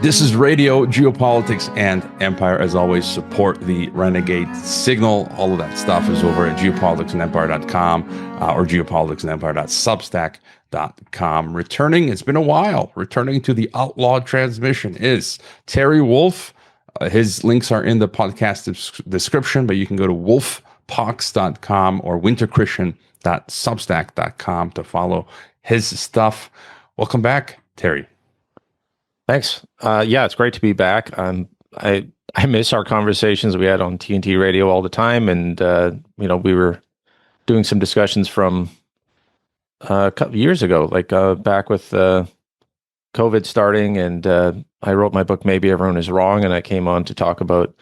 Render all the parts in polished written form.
This is Radio Geopolitics and Empire. As always, support the Renegade Signal. All of that stuff is over at geopoliticsandempire.com or geopoliticsandempire.substack.com. Returning, it's been a while, returning to the Outlaw Transmission is Terry Wolfe. His links are in the podcast description, but you can go to wolfepox.com or winterchristian.substack.com to follow his stuff. Welcome back, Terry. Thanks. Yeah, it's great to be back. I miss our conversations we had on TNT radio all the time, and we were doing some discussions from a couple years ago, like back with COVID starting, and I wrote my book "Maybe Everyone Is Wrong," and I came on to talk about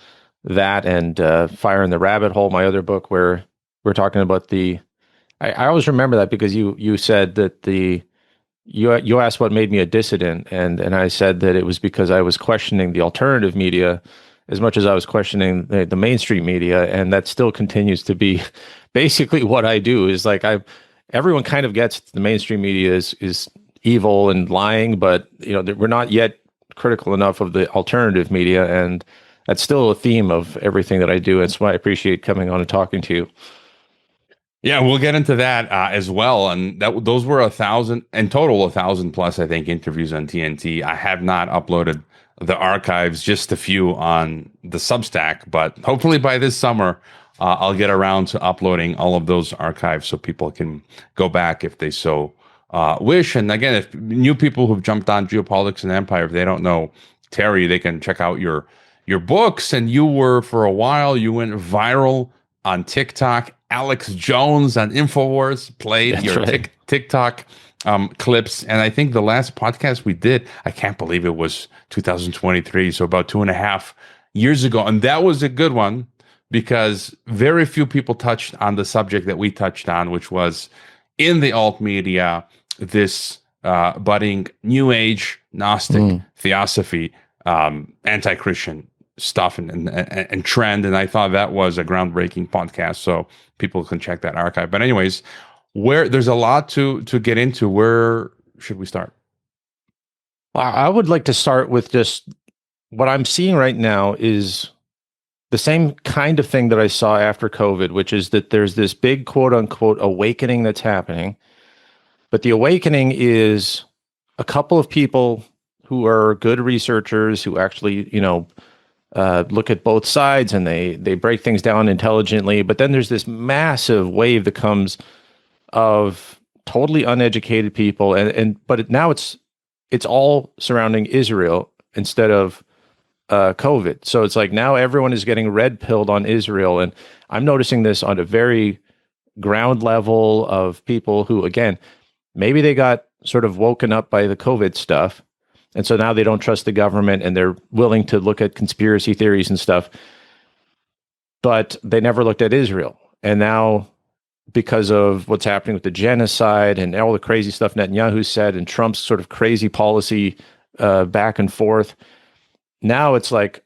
that and Fire in the Rabbit Hole, my other book, where we're talking about the. I always remember that because you said that You asked what made me a dissident, and I said that it was because I was questioning the alternative media as much as I was questioning the mainstream media, and that still continues to be basically what I do. Is like everyone kind of gets the mainstream media is evil and lying, but we're not yet critical enough of the alternative media, and that's still a theme of everything that I do. It's why I appreciate coming on and talking to you. Yeah, we'll get into that as well. And those were 1,000 in total, 1,000 plus, I think, interviews on TNT. I have not uploaded the archives, just a few on the Substack, but hopefully by this summer, I'll get around to uploading all of those archives so people can go back if they so wish. And again, if new people who've jumped on Geopolitics and Empire, if they don't know Terry, they can check out your books. And you were, for a while, you went viral on TikTok. Alex Jones on InfoWars played your TikTok clips. And I think the last podcast we did, I can't believe it was 2023, so about 2.5 years ago. And that was a good one because very few people touched on the subject that we touched on, which was in the alt media, this budding New Age Gnostic theosophy, anti-Christian stuff and trend. And I thought that was a groundbreaking podcast. So people can check that archive. But anyways, there's a lot to get into. Where should we start? Well, I would like to start with just what I'm seeing right now is the same kind of thing that I saw after COVID, which is that there's this big quote unquote awakening that's happening. But the awakening is a couple of people who are good researchers who actually, look at both sides and they break things down intelligently. But then there's this massive wave that comes of totally uneducated people, but now it's all surrounding Israel instead of COVID. So it's like now everyone is getting red pilled on Israel, and I'm noticing this on a very ground level of people who, again, maybe they got sort of woken up by the COVID stuff. And so now they don't trust the government and they're willing to look at conspiracy theories and stuff, but they never looked at Israel. And now, because of what's happening with the genocide and all the crazy stuff Netanyahu said and Trump's sort of crazy policy back and forth, now it's like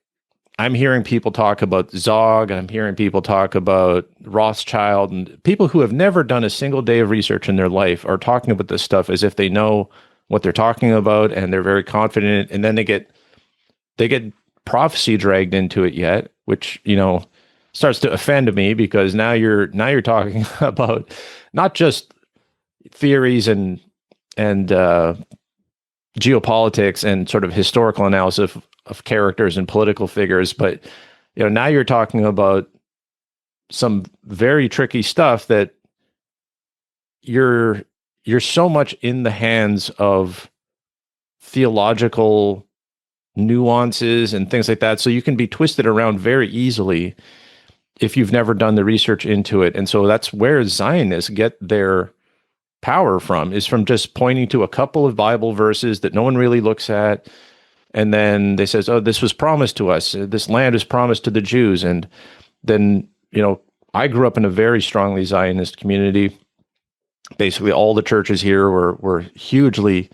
I'm hearing people talk about Zog, I'm hearing people talk about Rothschild, and people who have never done a single day of research in their life are talking about this stuff as if they know what they're talking about, and they're very confident, and then they get prophecy dragged into it yet, which starts to offend me because now you're talking about not just theories and geopolitics and sort of historical analysis of characters and political figures, but now you're talking about some very tricky stuff that you're so much in the hands of theological nuances and things like that. So you can be twisted around very easily if you've never done the research into it. And so that's where Zionists get their power from, is from just pointing to a couple of Bible verses that no one really looks at. And then they says, oh, this was promised to us. This land was promised to the Jews. And then, I grew up in a very strongly Zionist community. Basically, all the churches here were hugely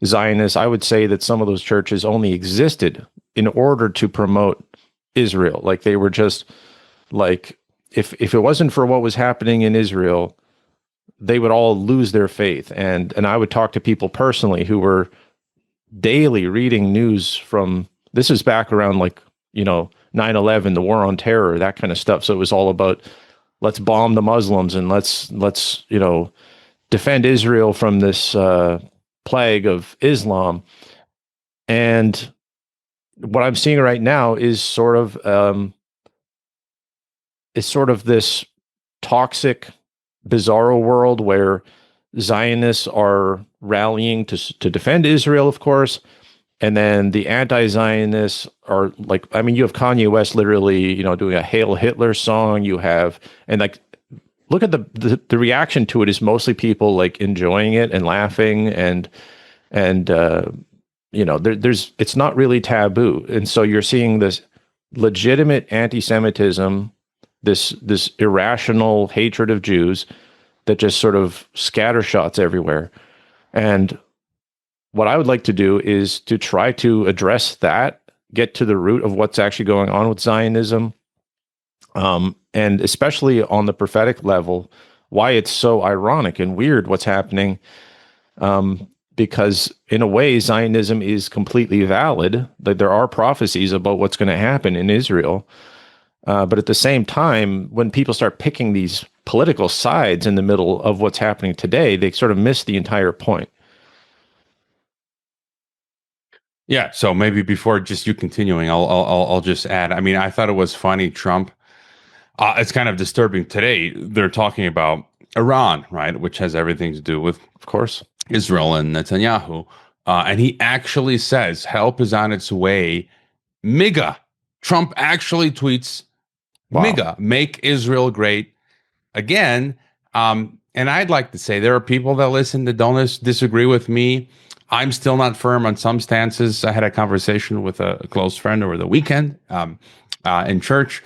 Zionist. I would say that some of those churches only existed in order to promote Israel. Like they were just like, if it wasn't for what was happening in Israel, they would all lose their faith. And I would talk to people personally who were daily reading news from This is back around 9/11, the war on terror, that kind of stuff. So it was all about let's bomb the Muslims and let's defend Israel from this plague of Islam. And what I'm seeing right now is sort of this toxic, bizarro world where Zionists are rallying to defend Israel, of course, and then the anti-Zionists are you have Kanye West literally, doing a Hail Hitler song. You have, and look at the reaction to it is mostly people enjoying it and laughing and it's not really taboo. And so you're seeing this legitimate anti-Semitism, this irrational hatred of Jews that just sort of scattershots everywhere. And what I would like to do is to try to address that, get to the root of what's actually going on with Zionism, and especially on the prophetic level, why it's so ironic and weird what's happening. Because in a way, Zionism is completely valid. That there are prophecies about what's going to happen in Israel. But at the same time, when people start picking these political sides in the middle of what's happening today, they sort of miss the entire point. Yeah. So maybe before just you continuing, I'll just add. I mean, I thought it was funny. Trump. It's kind of disturbing today. They're talking about Iran, right, which has everything to do with, of course, Israel and Netanyahu. And he actually says help is on its way. MIGA. Trump actually tweets, wow. MIGA, make Israel great again. And I'd like to say there are people that listen that don't disagree with me. I'm still not firm on some stances. I had a conversation with a close friend over the weekend in church,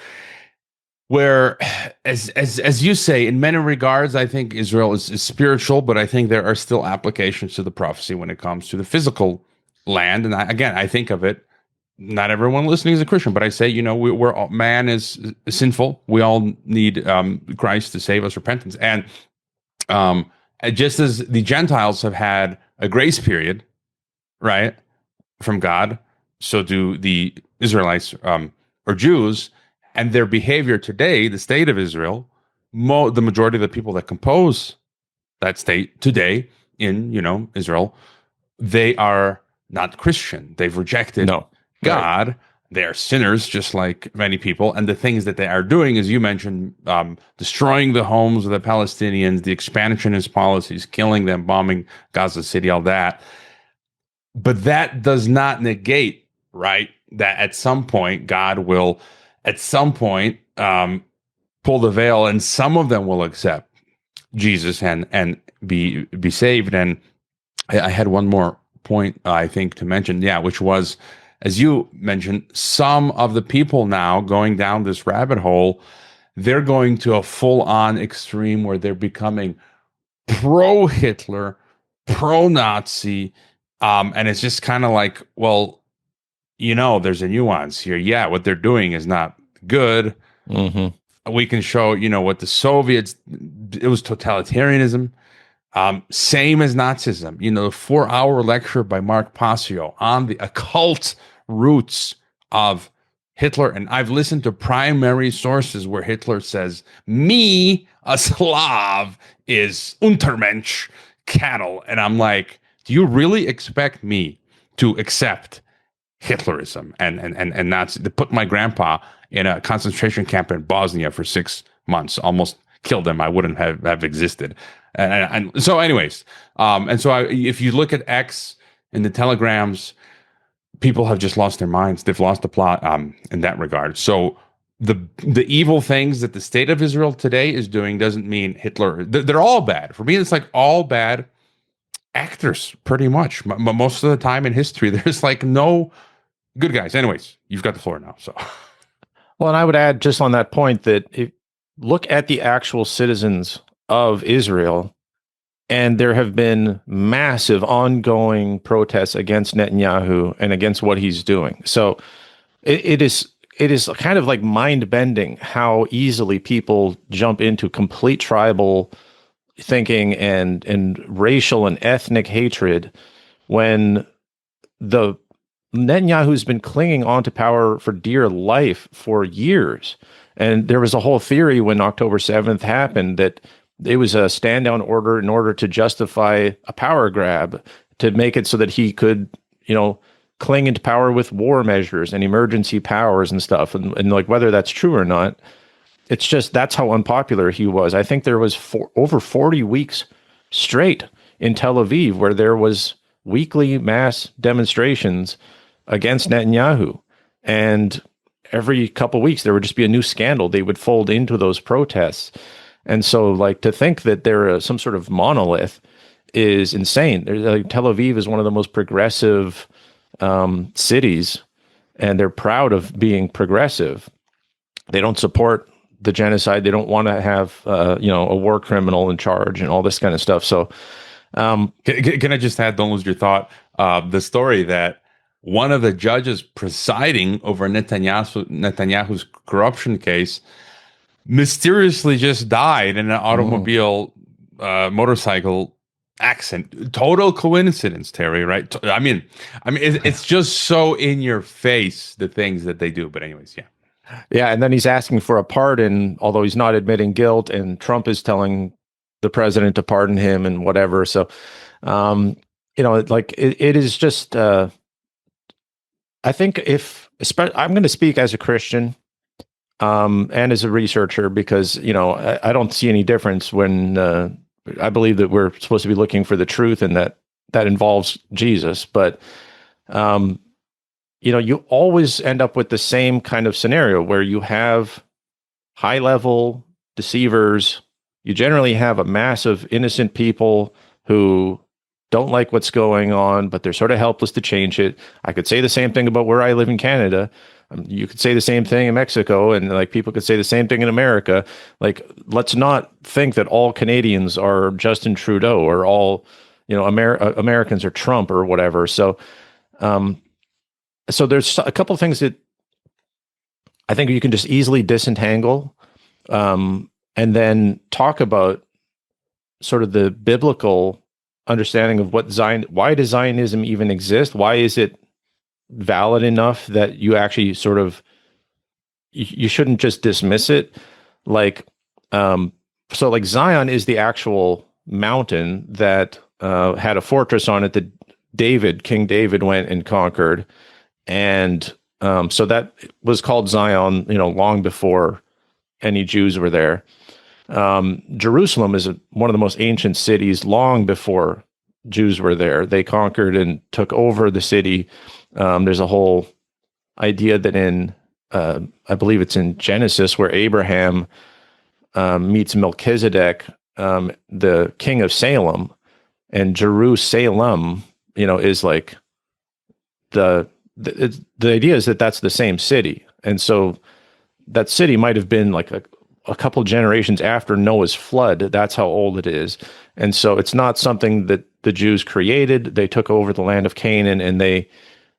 where, as you say, in many regards, I think Israel is spiritual, but I think there are still applications to the prophecy when it comes to the physical land. And I think of it, not everyone listening is a Christian, but I say, we're all, man is sinful. We all need Christ to save us, repentance. And just as the Gentiles have had a grace period, right, from God, so do the Israelites or Jews. And their behavior today, the state of Israel, the majority of the people that compose that state today in, Israel, they are not Christian. They've rejected God. Right. They are sinners, just like many people. And the things that they are doing, as you mentioned, destroying the homes of the Palestinians, the expansionist policies, killing them, bombing Gaza City, all that. But that does not negate, right, that at some point God will, at some point, pull the veil, and some of them will accept Jesus and be saved. And I had one more point I think to mention, which was, as you mentioned, some of the people now going down this rabbit hole, they're going to a full-on extreme where they're becoming pro-Hitler, pro-Nazi, and it's just kind of like, well, there's a nuance here. Yeah, what they're doing is not good. Mm-hmm. We can show, what the Soviets, it was totalitarianism, same as Nazism. The 4-hour lecture by Mark Passio on the occult roots of Hitler. And I've listened to primary sources where Hitler says, me, a Slav, is Untermensch, cattle. And I'm like, do you really expect me to accept Hitlerism and Nazi, to put my grandpa in a concentration camp in Bosnia for 6 months, almost killed him? I wouldn't have existed. And so anyways, if you look at X and the telegrams, people have just lost their minds. They've lost the plot in that regard. So the evil things that the state of Israel today is doing doesn't mean Hitler. They're all bad. For me, it's like all bad actors, pretty much. Most of the time in history, there's no good guys. Anyways, you've got the floor now. So, well, and I would add just on that point that look at the actual citizens of Israel, and there have been massive ongoing protests against Netanyahu and against what he's doing. So it is kind of like mind-bending how easily people jump into complete tribal thinking and racial and ethnic hatred when the Netanyahu's been clinging on to power for dear life for years. And there was a whole theory when October 7th happened that it was a stand down order in order to justify a power grab, to make it so that he could, cling into power with war measures and emergency powers and stuff. And like, whether that's true or not, it's just that's how unpopular he was. I think there was over 40 weeks straight in Tel Aviv where there was weekly mass demonstrations against Netanyahu. And every couple of weeks, there would just be a new scandal. They would fold into those protests. And so, like, to think that they're some sort of monolith is insane. Tel Aviv is one of the most progressive cities, and they're proud of being progressive. They don't support the genocide. They don't want to have, a war criminal in charge and all this kind of stuff. So, can I just add, don't lose your thought, the story that one of the judges presiding over Netanyahu's corruption case mysteriously just died in an automobile motorcycle accident. Total coincidence, Terry, right? I mean, it's just so in your face, the things that they do. But anyways, yeah. Yeah, and then he's asking for a pardon, although he's not admitting guilt, and Trump is telling the president to pardon him and whatever. So, it is just, I think I'm going to speak as a Christian and as a researcher, because, I don't see any difference when I believe that we're supposed to be looking for the truth, and that involves Jesus. But, you always end up with the same kind of scenario where you have high level deceivers. You generally have a mass of innocent people who don't like what's going on, but they're sort of helpless to change it. I could say the same thing about where I live in Canada. You could say the same thing in Mexico, and like people could say the same thing in America. Like, let's not think that all Canadians are Justin Trudeau, or all, Americans are Trump or whatever. So, so there's a couple of things that I think you can just easily disentangle, and then talk about sort of the biblical understanding of why does Zionism even exist? Why is it valid enough that you actually sort of, you shouldn't just dismiss it? Like, so like Zion is the actual mountain that had a fortress on it that King David went and conquered. And so that was called Zion, long before any Jews were there. Jerusalem is one of the most ancient cities, long before Jews were there. They conquered and took over the city. There's a whole idea that I believe it's in Genesis, where Abraham meets Melchizedek, the king of Salem, and Jerusalem, is like the idea is that that's the same city. And so that city might have been like a couple generations after Noah's flood. That's how old it is. And so it's not something that the Jews created. They took over the land of Canaan, and they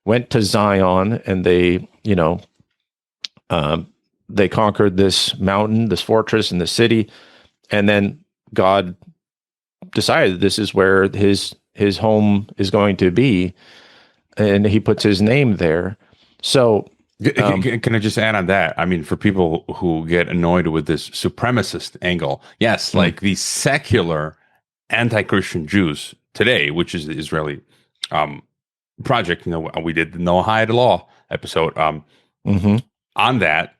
went to Zion, and they conquered this mountain, this fortress, and the city. And then God decided this is where his home is going to be, and he puts his name there. So, can I just add on that? I mean, for people who get annoyed with this supremacist angle, yes, like the secular anti-Christian Jews today, which is the Israeli project, we did the Noahide Law episode on that.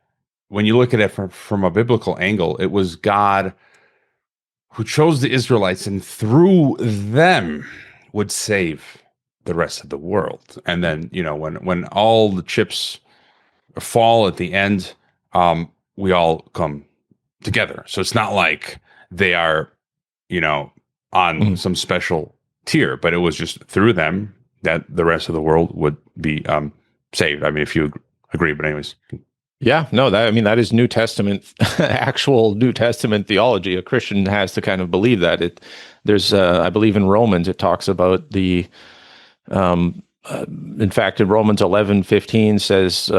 When you look at it from a biblical angle, it was God who chose the Israelites, and through them would save the rest of the world. And then, when all the chips fall at the end, we all come together. So it's not like they are, on some special tier, but it was just through them that the rest of the world would be saved. I mean, if you agree, but anyways. Yeah, no, that is New Testament, actual New Testament theology. A Christian has to kind of believe that. There's, I believe in Romans, it talks about in fact, in Romans 11:15 says,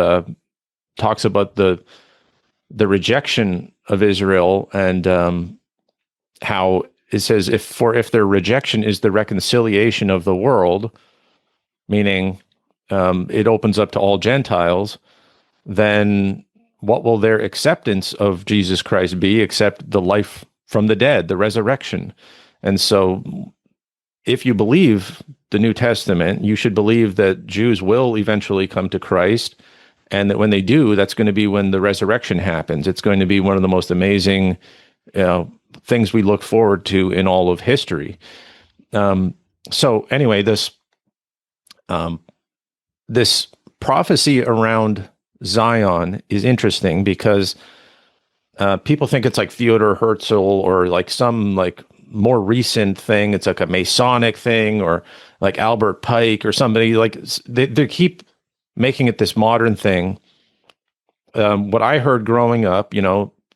talks about the rejection of Israel, and how it says, if their rejection is the reconciliation of the world, meaning it opens up to all Gentiles, then what will their acceptance of Jesus Christ be except the life from the dead, the resurrection? And so if you believe the New Testament, you should believe that Jews will eventually come to Christ, and that when they do, that's going to be when the resurrection happens. It's going to be one of the most amazing things we look forward to in all of history. So anyway, this prophecy around Zion is interesting because people think it's like Theodor Herzl or like some like more recent thing. It's like a Masonic thing, or like Albert Pike or somebody. Like they keep making it this modern thing. What I heard growing up,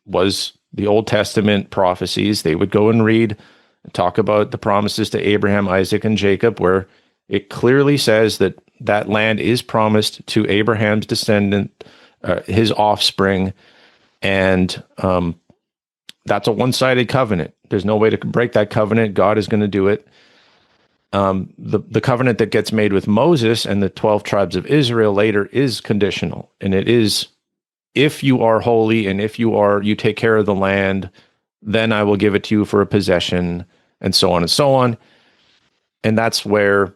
was the Old Testament prophecies. They would go and read and talk about the promises to Abraham, Isaac, and Jacob, where it clearly says that that land is promised to Abraham's descendant, his offspring, and that's a one-sided covenant. There's no way to break that covenant. God is going to do it. The covenant that gets made with Moses and the 12 tribes of Israel later is conditional, and it is, if you are holy and if you take care of the land, then I will give it to you for a possession, and so on and so on. And that's where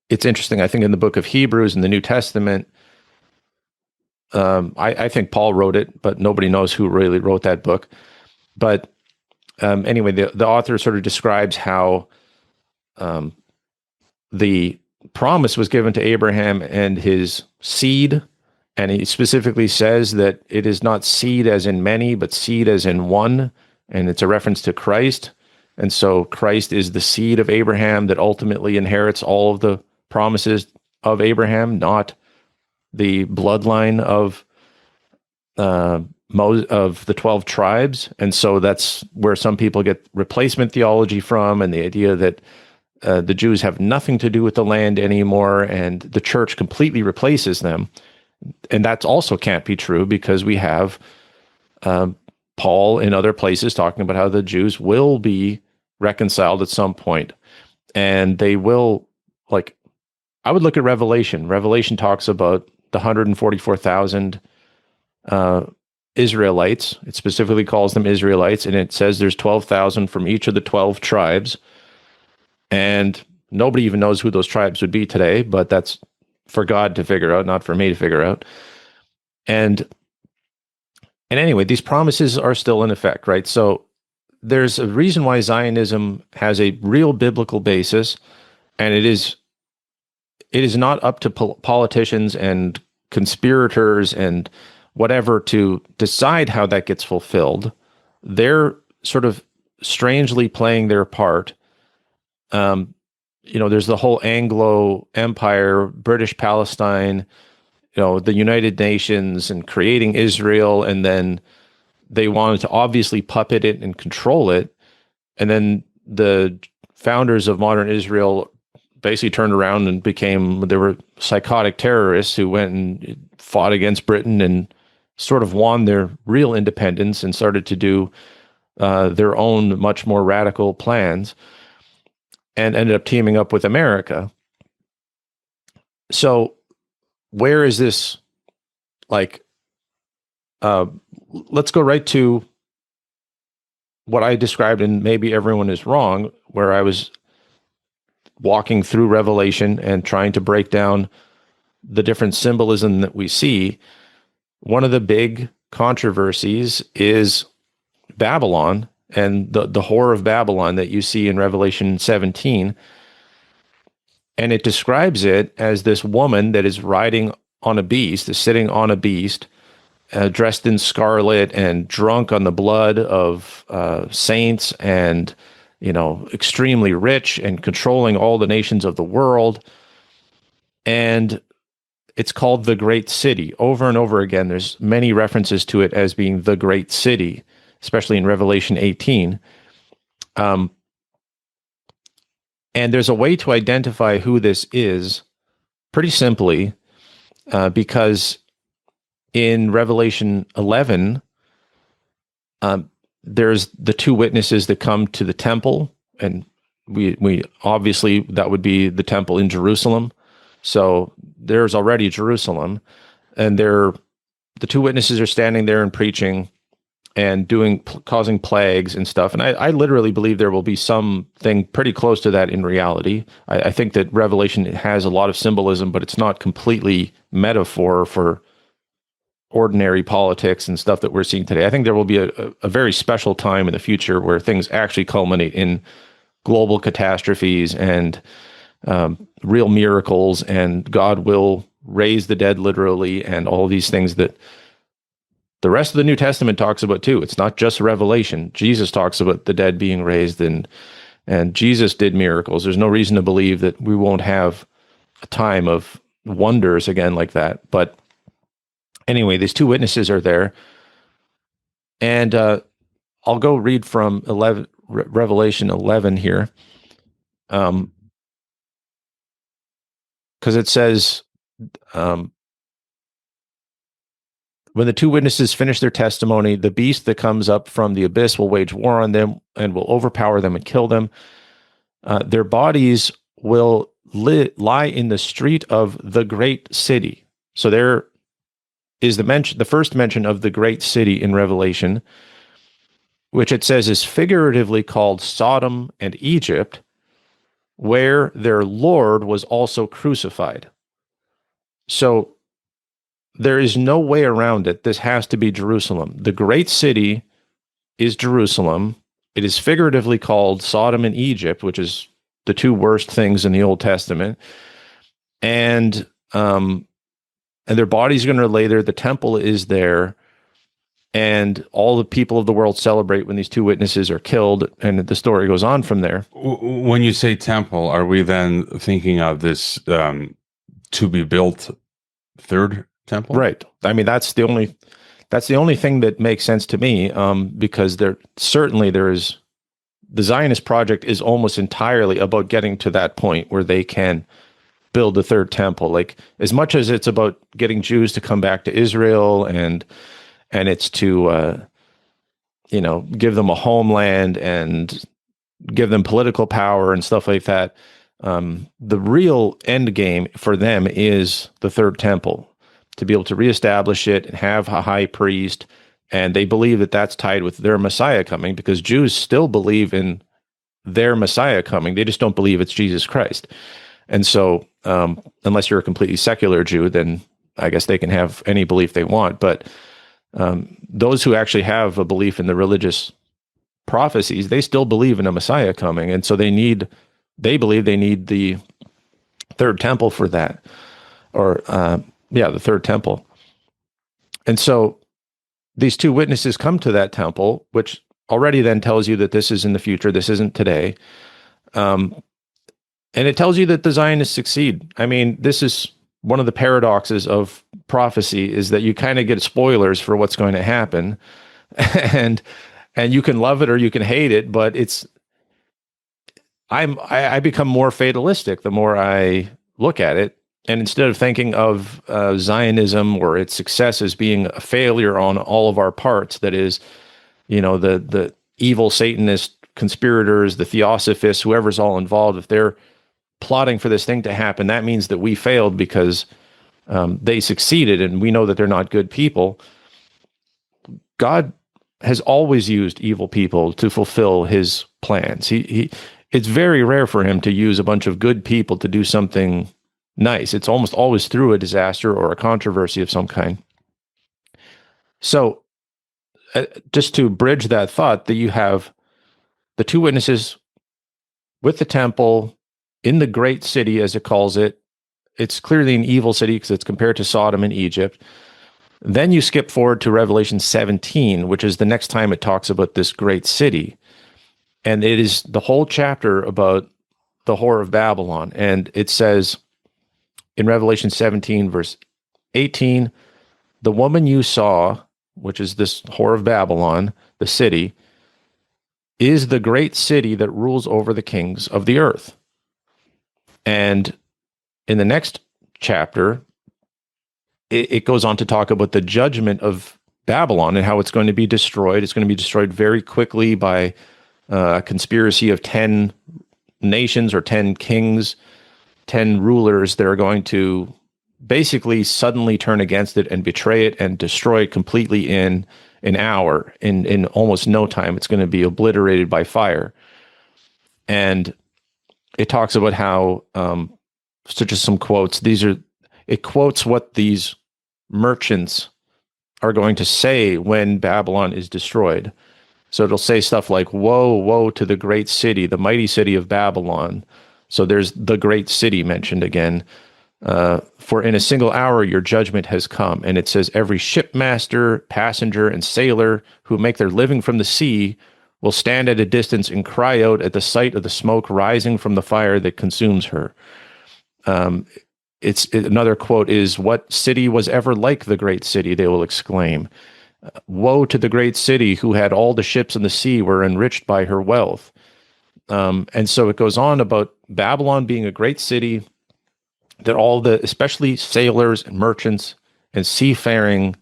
it's interesting. I think in the book of Hebrews in the New Testament, I think Paul wrote it, but nobody knows who really wrote that book. But anyway, the author sort of describes how the promise was given to Abraham and his seed, and he specifically says that it is not seed as in many, but seed as in one, and it's a reference to Christ. And so Christ is the seed of Abraham that ultimately inherits all of the promises of Abraham, not the bloodline of the 12 tribes. And so that's where some people get replacement theology from, and the idea that the Jews have nothing to do with the land anymore, and the church completely replaces them. And that also can't be true, because we have Paul in other places talking about how the Jews will be reconciled at some point, and they will, like, I would look at Revelation. Revelation talks about the 144,000 Israelites. It specifically calls them Israelites, and it says there's 12,000 from each of the 12 tribes. And nobody even knows who those tribes would be today, but that's for God to figure out, not for me to figure out. And anyway, these promises are still in effect, right? So there's a reason why Zionism has a real biblical basis, and it is not up to politicians and conspirators and whatever to decide how that gets fulfilled. They're sort of strangely playing their part. There's the whole Anglo Empire, British Palestine, the United Nations, and creating Israel, and then they wanted to obviously puppet it and control it. And then the founders of modern Israel basically turned around and they were psychotic terrorists who went and fought against Britain and sort of won their real independence and started to do their own much more radical plans, and ended up teaming up with America. So where is this, let's go right to what I described, and maybe everyone is wrong, where I was walking through Revelation and trying to break down the different symbolism that we see. One of the big controversies is Babylon and the horror of Babylon that you see in Revelation 17. And it describes it as this woman that is riding on a beast, is sitting on a beast, dressed in scarlet and drunk on the blood of saints, and extremely rich and controlling all the nations of the world. And it's called the Great City. Over and over again, there's many references to it as being the Great City, especially in Revelation 18. And there's a way to identify who this is pretty simply, because in Revelation 11, there's the two witnesses that come to the temple, and we obviously, that would be the temple in Jerusalem. So there's already Jerusalem, and the two witnesses are standing there and preaching and causing plagues and stuff. And I literally believe there will be something pretty close to that in reality. I think that Revelation has a lot of symbolism, but it's not completely metaphor for ordinary politics and stuff that we're seeing today. I think there will be a very special time in the future where things actually culminate in global catastrophes and real miracles, and God will raise the dead literally, and all these things that the rest of the New Testament talks about too. It's not just Revelation. Jesus talks about the dead being raised, and Jesus did miracles. There's no reason to believe that we won't have a time of wonders again like that. But anyway, these two witnesses are there, and I'll go read from Revelation 11 here, because it says, when the two witnesses finish their testimony, the beast that comes up from the abyss will wage war on them and will overpower them and kill them. Their bodies will lie in the street of the great city. So there is the first mention of the great city in Revelation, which it says is figuratively called Sodom and Egypt, where their Lord was also crucified. So there is no way around it. This has to be Jerusalem. The great city is Jerusalem. It is figuratively called Sodom and Egypt, which is the two worst things in the Old Testament. And their bodies are going to lay there. The temple is there. And all the people of the world celebrate when these two witnesses are killed. And the story goes on from there. When you say temple, are we then thinking of this to be built third temple? Right. I mean, that's the only thing that makes sense to me, because there is the Zionist project is almost entirely about getting to that point where they can build the third temple. Like, as much as it's about getting Jews to come back to Israel and it's to give them a homeland and give them political power and stuff like that. The real end game for them is the third temple, to be able to reestablish it and have a high priest. And they believe that that's tied with their Messiah coming, because Jews still believe in their Messiah coming. They just don't believe it's Jesus Christ. And so, unless you're a completely secular Jew, then I guess they can have any belief they want. But those who actually have a belief in the religious prophecies, they still believe in a Messiah coming. And so they believe they need the third temple for that, or the third temple. And so these two witnesses come to that temple, which already then tells you that this is in the future. This isn't today. And it tells you that the Zionists succeed. I mean, this is one of the paradoxes of prophecy, is that you kind of get spoilers for what's going to happen, and you can love it or you can hate it, but I become more fatalistic the more I look at it. And instead of thinking of Zionism or its success as being a failure on all of our parts, that is, the evil Satanist conspirators, the theosophists, whoever's all involved, if they're plotting for this thing to happen, that means that we failed because they succeeded, and we know that they're not good people. God has always used evil people to fulfill his plans. It's very rare for him to use a bunch of good people to do something nice. It's almost always through a disaster or a controversy of some kind. So just to bridge that thought, that you have the two witnesses with the temple in the great city, as it calls it. It's clearly an evil city because it's compared to Sodom and Egypt. Then you skip forward to Revelation 17, which is the next time it talks about this great city. And it is the whole chapter about the whore of Babylon. And it says in Revelation 17, verse 18, the woman you saw, which is this whore of Babylon, the city, is the great city that rules over the kings of the earth. And in the next chapter, it goes on to talk about the judgment of Babylon and how it's going to be destroyed. It's going to be destroyed very quickly by a conspiracy of 10 nations or 10 kings, 10 rulers that are going to basically suddenly turn against it and betray it and destroy it completely in an hour. In almost no time, it's going to be obliterated by fire. And it talks about how, so just some quotes, it quotes what these merchants are going to say when Babylon is destroyed. So it'll say stuff like, woe, woe to the great city, the mighty city of Babylon. So there's the great city mentioned again. For in a single hour your judgment has come. And it says, every shipmaster, passenger, and sailor who make their living from the sea will stand at a distance and cry out at the sight of the smoke rising from the fire that consumes her. Another quote is, what city was ever like the great city, they will exclaim. Woe to the great city who had all the ships in the sea, were enriched by her wealth. And so it goes on about Babylon being a great city, that all the, especially sailors and merchants and seafaring,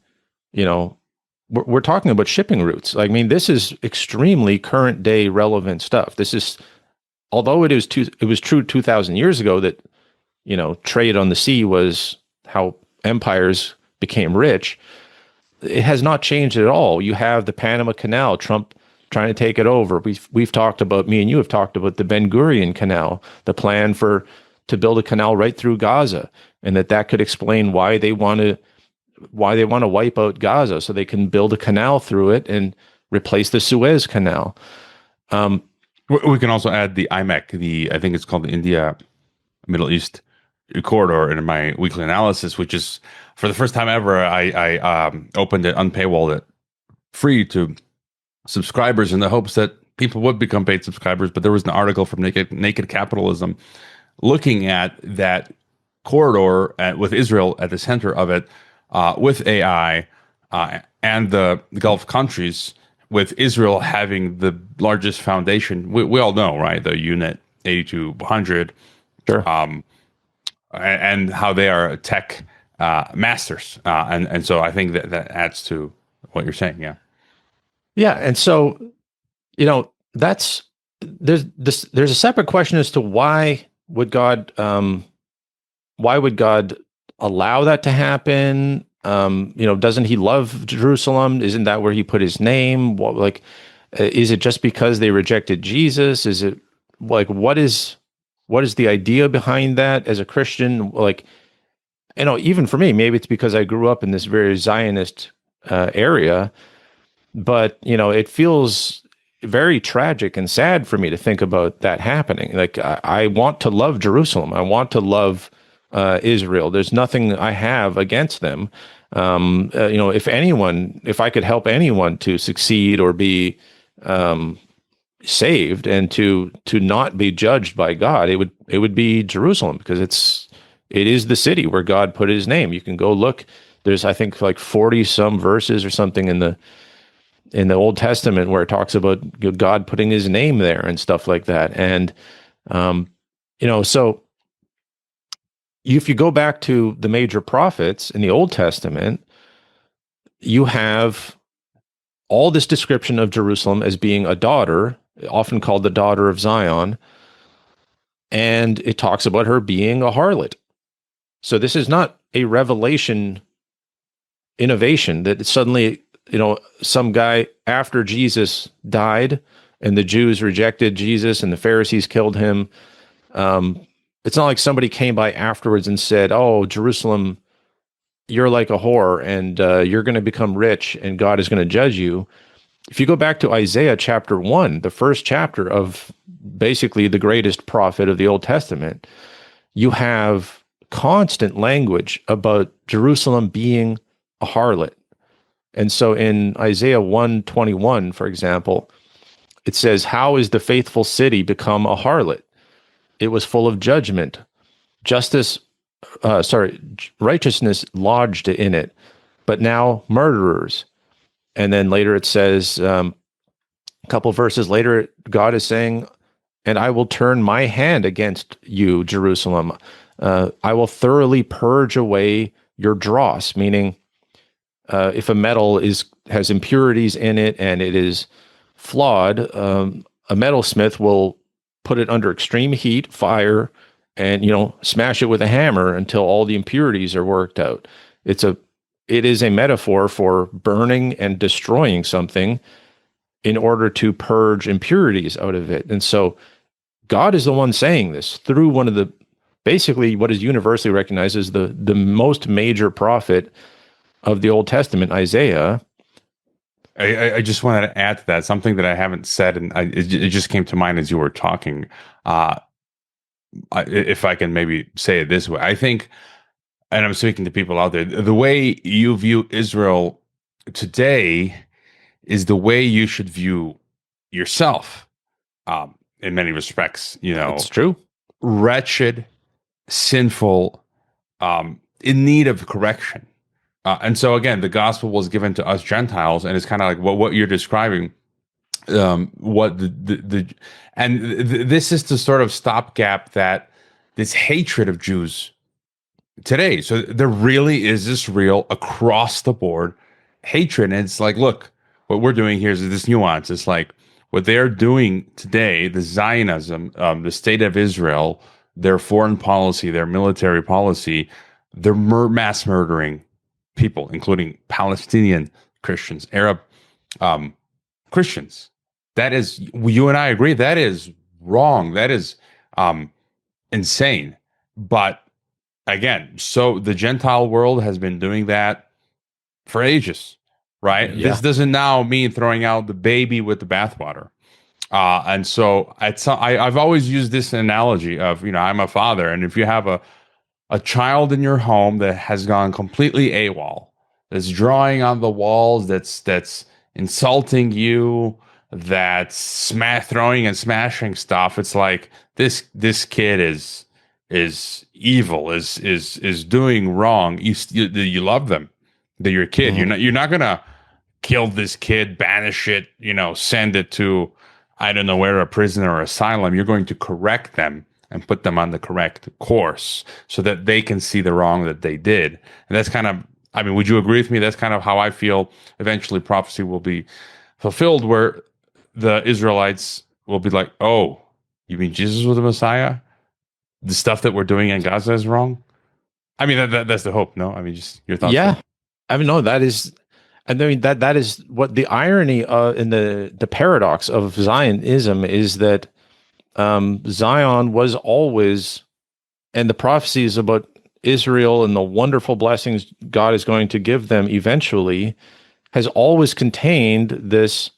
we're talking about shipping routes. I mean, this is extremely current day relevant stuff. This is, although it was true 2,000 years ago that, trade on the sea was how empires became rich. It has not changed at all. You have the Panama Canal, Trump trying to take it over. We've talked about, me and you have talked about the Ben Gurion Canal, the plan to build a canal right through Gaza, and that could explain why they want to wipe out Gaza so they can build a canal through it and replace the Suez Canal. We can also add the IMEC, I think it's called the India Middle East corridor in my weekly analysis, which is, for the first time ever, I opened it, unpaywalled it, free to subscribers in the hopes that people would become paid subscribers. But there was an article from Naked Capitalism looking at that corridor with Israel at the center of it, with AI and the Gulf countries, with Israel having the largest foundation. We all know, right? The Unit 8200. Sure. And how they are tech masters. And so I think that adds to what you're saying. Yeah. Yeah. And so, there's a separate question as to why would God allow that to happen? Doesn't he love Jerusalem? Isn't that where he put his name? Is it just because they rejected Jesus? Is it what is the idea behind that as a Christian? Even for me, maybe it's because I grew up in this very Zionist area, but it feels very tragic and sad for me to think about that happening. I want to love Jerusalem. I want to love Israel. There's nothing I have against them. If I could help anyone to succeed or be saved and to not be judged by God, it would be Jerusalem, because it is the city where God put his name. You can go look. There's, I think, 40 some verses or something in the Old Testament where it talks about God putting his name there and stuff like that. And so if you go back to the major prophets in the Old Testament, you have all this description of Jerusalem as being a daughter, often called the daughter of Zion, and it talks about her being a harlot. So this is not a revelation innovation that suddenly, some guy after Jesus died and the Jews rejected Jesus and the Pharisees killed him. It's not like somebody came by afterwards and said, "Oh, Jerusalem, you're like a whore and you're going to become rich and God is going to judge you." If you go back to Isaiah chapter 1, the first chapter of basically the greatest prophet of the Old Testament, you have constant language about Jerusalem being a harlot. And so in Isaiah 1:21, for example, it says, "How is the faithful city become a harlot? It was full of judgment, righteousness lodged in it, but now murderers." And then later it says, a couple verses later, God is saying, "And I will turn my hand against you, Jerusalem. I will thoroughly purge away your dross," meaning if a metal has impurities in it and it is flawed, a metalsmith will put it under extreme heat, fire, and smash it with a hammer until all the impurities are worked out. It is a metaphor for burning and destroying something in order to purge impurities out of it. And so God is the one saying this through one of the, basically what is universally recognized as the most major prophet of the Old Testament, Isaiah. I just wanted to add to that something that I haven't said, and it just came to mind as you were talking. If I can maybe say it this way, I think, and I'm speaking to people out there, the way you view Israel today is the way you should view yourself. In many respects, It's true. wretched, sinful, in need of correction. And so again, the gospel was given to us Gentiles, and it's kind of like what you're describing. What this is the sort of stopgap that this hatred of Jews today. So there really is this real across the board hatred, and it's like, look, what we're doing here is this nuance. It's like what they're doing today, the Zionism, the state of Israel, their foreign policy, their military policy, they're mass murdering people, including Palestinian Christians, Arab Christians. That is, you and I agree, that is wrong. That is insane. But again, so the Gentile world has been doing that for ages, right? Yeah. This doesn't now mean throwing out the baby with the bathwater. And so I've always used this analogy of, I'm a father, and if you have a child in your home that has gone completely AWOL, that's drawing on the walls, that's insulting you, that's throwing and smashing stuff, it's like this kid is evil, is doing wrong. You love them. They're your kid. Mm-hmm. You're not gonna kill this kid, banish it, send it to I don't know where, a prison or asylum. You're going to correct them and put them on the correct course so that they can see the wrong that they did. And that's kind of, would you agree with me? That's kind of how I feel eventually prophecy will be fulfilled, where the Israelites will be like, oh, you mean Jesus was the Messiah? The stuff that we're doing in Gaza is wrong? That's the hope, no? Just your thoughts. Yeah. No, that is, that is what the irony in the paradox of Zionism is, that Zion was always, and the prophecies about Israel and the wonderful blessings God is going to give them eventually has always contained this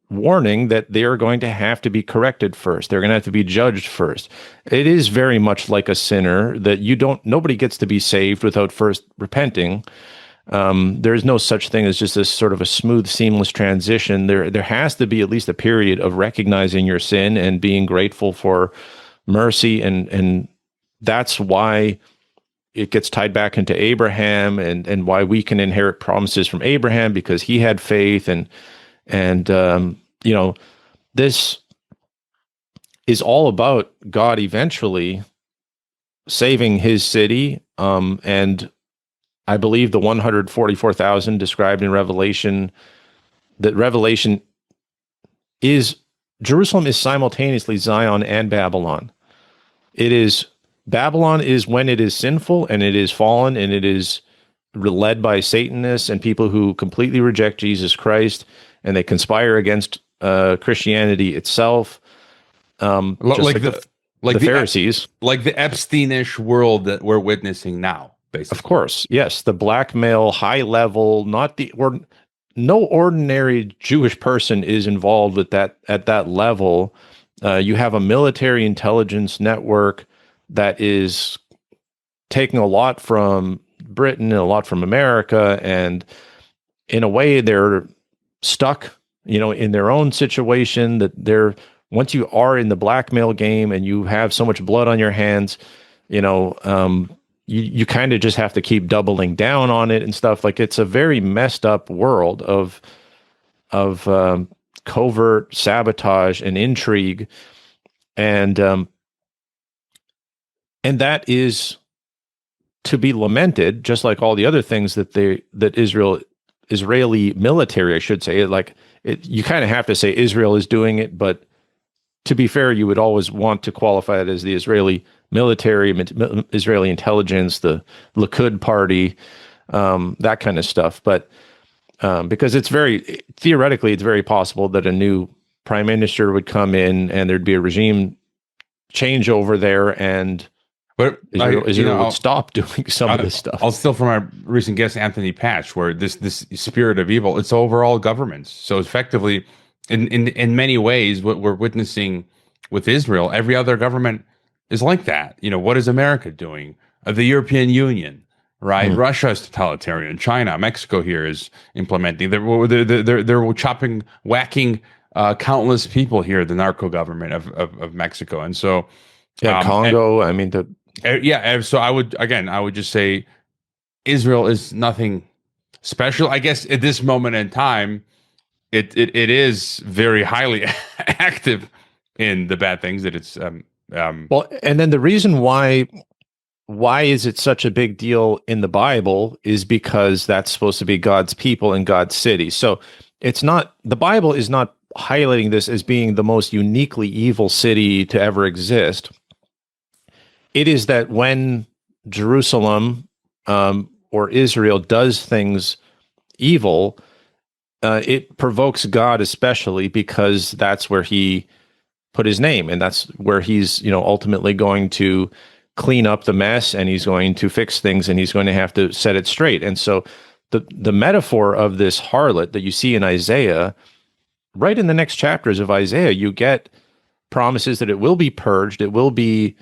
warning that they are going to have to be corrected first. They're going to have to be judged first. It is very much like a sinner that nobody gets to be saved without first repenting. There is no such thing as just this sort of a smooth, seamless transition. There has to be at least a period of recognizing your sin and being grateful for mercy, and that's why it gets tied back into Abraham, and why we can inherit promises from Abraham, because he had faith, and this is all about God eventually saving his city, and I believe the 144,000 described in Revelation, that Revelation is, Jerusalem is simultaneously Zion and Babylon. Babylon is when it is sinful and it is fallen and it is led by Satanists and people who completely reject Jesus Christ, and they conspire against Christianity itself. Like the Pharisees. Like the Epstein-ish world that we're witnessing now. Basically. Of course, yes, the blackmail, high level, no ordinary Jewish person is involved with that at that level. You have a military intelligence network that is taking a lot from Britain and a lot from America, and in a way they're stuck, in their own situation, that once you are in the blackmail game and you have so much blood on your hands, you kind of just have to keep doubling down on it and stuff. Like, it's a very messed up world of covert sabotage and intrigue, and that is to be lamented, just like all the other things that Israeli military, I should say, you kind of have to say Israel is doing it, but to be fair, you would always want to qualify it as the Israeli military, Israeli intelligence, the Likud party, that kind of stuff. But because it's very theoretically, it's very possible that a new prime minister would come in and there'd be a regime change over there, and But Israel would stop doing some of this stuff. I'll steal from our recent guest Anthony Patch, where this spirit of evil, it's overall governments. So effectively, in many ways, what we're witnessing with Israel, every other government is like that. What is America doing? The European Union, right? Russia is totalitarian. China, Mexico here is implementing. They're chopping, whacking countless people here. The narco government of Mexico, and so Congo. So I would just say Israel is nothing special. I guess at this moment in time, it is very highly active in the bad things that it's. Well, and then the reason why is it such a big deal in the Bible is because that's supposed to be God's people and God's city. So it's not, the Bible is not highlighting this as being the most uniquely evil city to ever exist. It is that when Jerusalem or Israel does things evil, it provokes God especially, because that's where he put his name, and that's where he's ultimately going to clean up the mess, and he's going to fix things, and he's going to have to set it straight. And so the metaphor of this harlot that you see in Isaiah, right in the next chapters of Isaiah, you get promises that it will be purged, it will be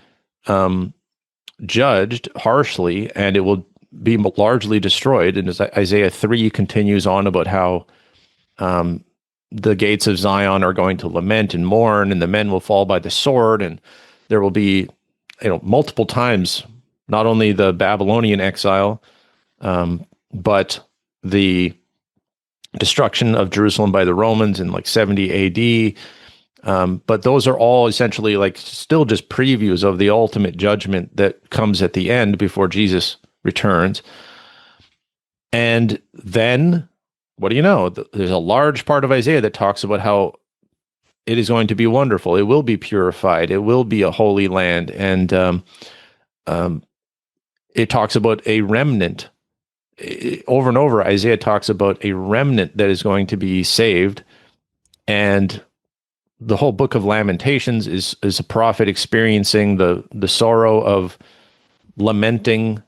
judged harshly, and it will be largely destroyed. And as Isaiah 3 continues on about how the gates of Zion are going to lament and mourn, and the men will fall by the sword, and there will be, multiple times, not only the Babylonian exile, but the destruction of Jerusalem by the Romans in like 70 AD. But those are all essentially like still just previews of the ultimate judgment that comes at the end before Jesus returns. And then, what do you know? There's a large part of Isaiah that talks about how it is going to be wonderful. It will be purified. It will be a holy land. And it talks about a remnant. Over and over, Isaiah talks about a remnant that is going to be saved. And the whole book of Lamentations is a prophet experiencing the sorrow of lamenting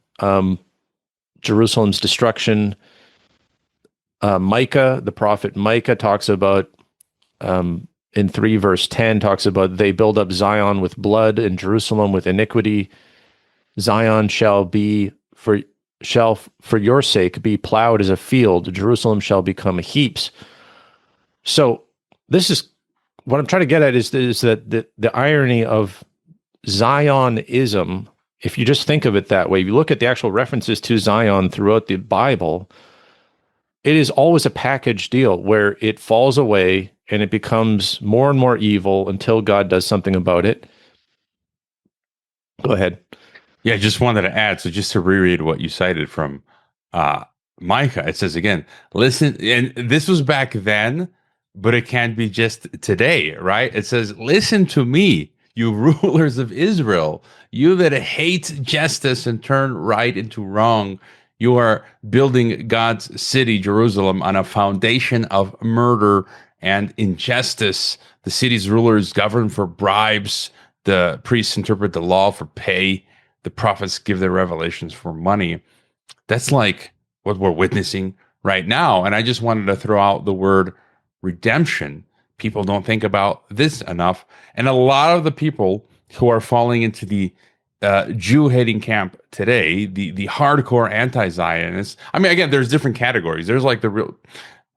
Jerusalem's destruction. Micah, the prophet Micah, talks about in 3 verse 10, talks about they build up Zion with blood and Jerusalem with iniquity. Zion shall for your sake be plowed as a field. Jerusalem shall become heaps. So this is what I'm trying to get at, is that the irony of Zionism, if you just think of it that way, if you look at the actual references to Zion throughout the Bible, it is always a package deal where it falls away and it becomes more and more evil until God does something about it. Go ahead. Yeah, just wanted to add, so just to reread what you cited from Micah, it says again, listen, and this was back then, but it can't be just today, right? It says, listen to me, you rulers of Israel, you that hate justice and turn right into wrong. You are building God's city, Jerusalem, on a foundation of murder and injustice. The city's rulers govern for bribes. The priests interpret the law for pay. The prophets give their revelations for money. That's like what we're witnessing right now. And I just wanted to throw out the word redemption. People don't think about this enough. And a lot of the people who are falling into the Jew-hating camp today, the hardcore anti-Zionists. I mean, again, there's different categories. There's like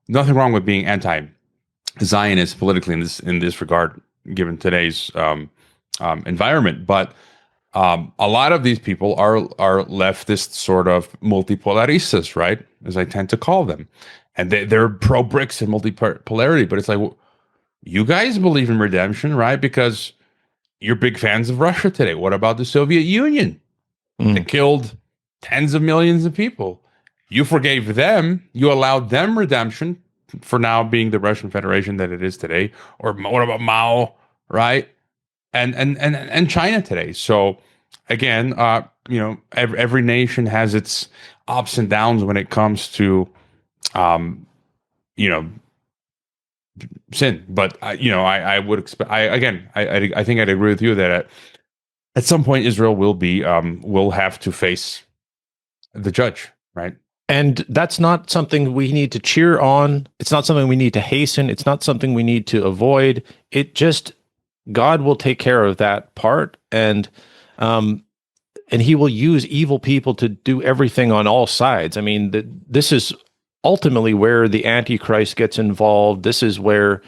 nothing wrong with being anti-Zionist politically in this regard, given today's environment. But a lot of these people are leftist sort of multipolaristas, right? As I tend to call them. And they're pro-BRICS and multipolarity. But it's like, well, you guys believe in redemption, right? Because you're big fans of Russia today. What about the Soviet Union? That killed tens of millions of people. You forgave them. You allowed them redemption for now being the Russian Federation that it is today. Or what about Mao, right? And China today. So again, every nation has its ups and downs when it comes to um, you know, sin. But I would expect. I think I'd agree with you that at some point Israel will have to face the judge, right? And that's not something we need to cheer on. It's not something we need to hasten. It's not something we need to avoid. It just, God will take care of that part. And he will use evil people to do everything on all sides. I mean, this is ultimately where the Antichrist gets involved. This is where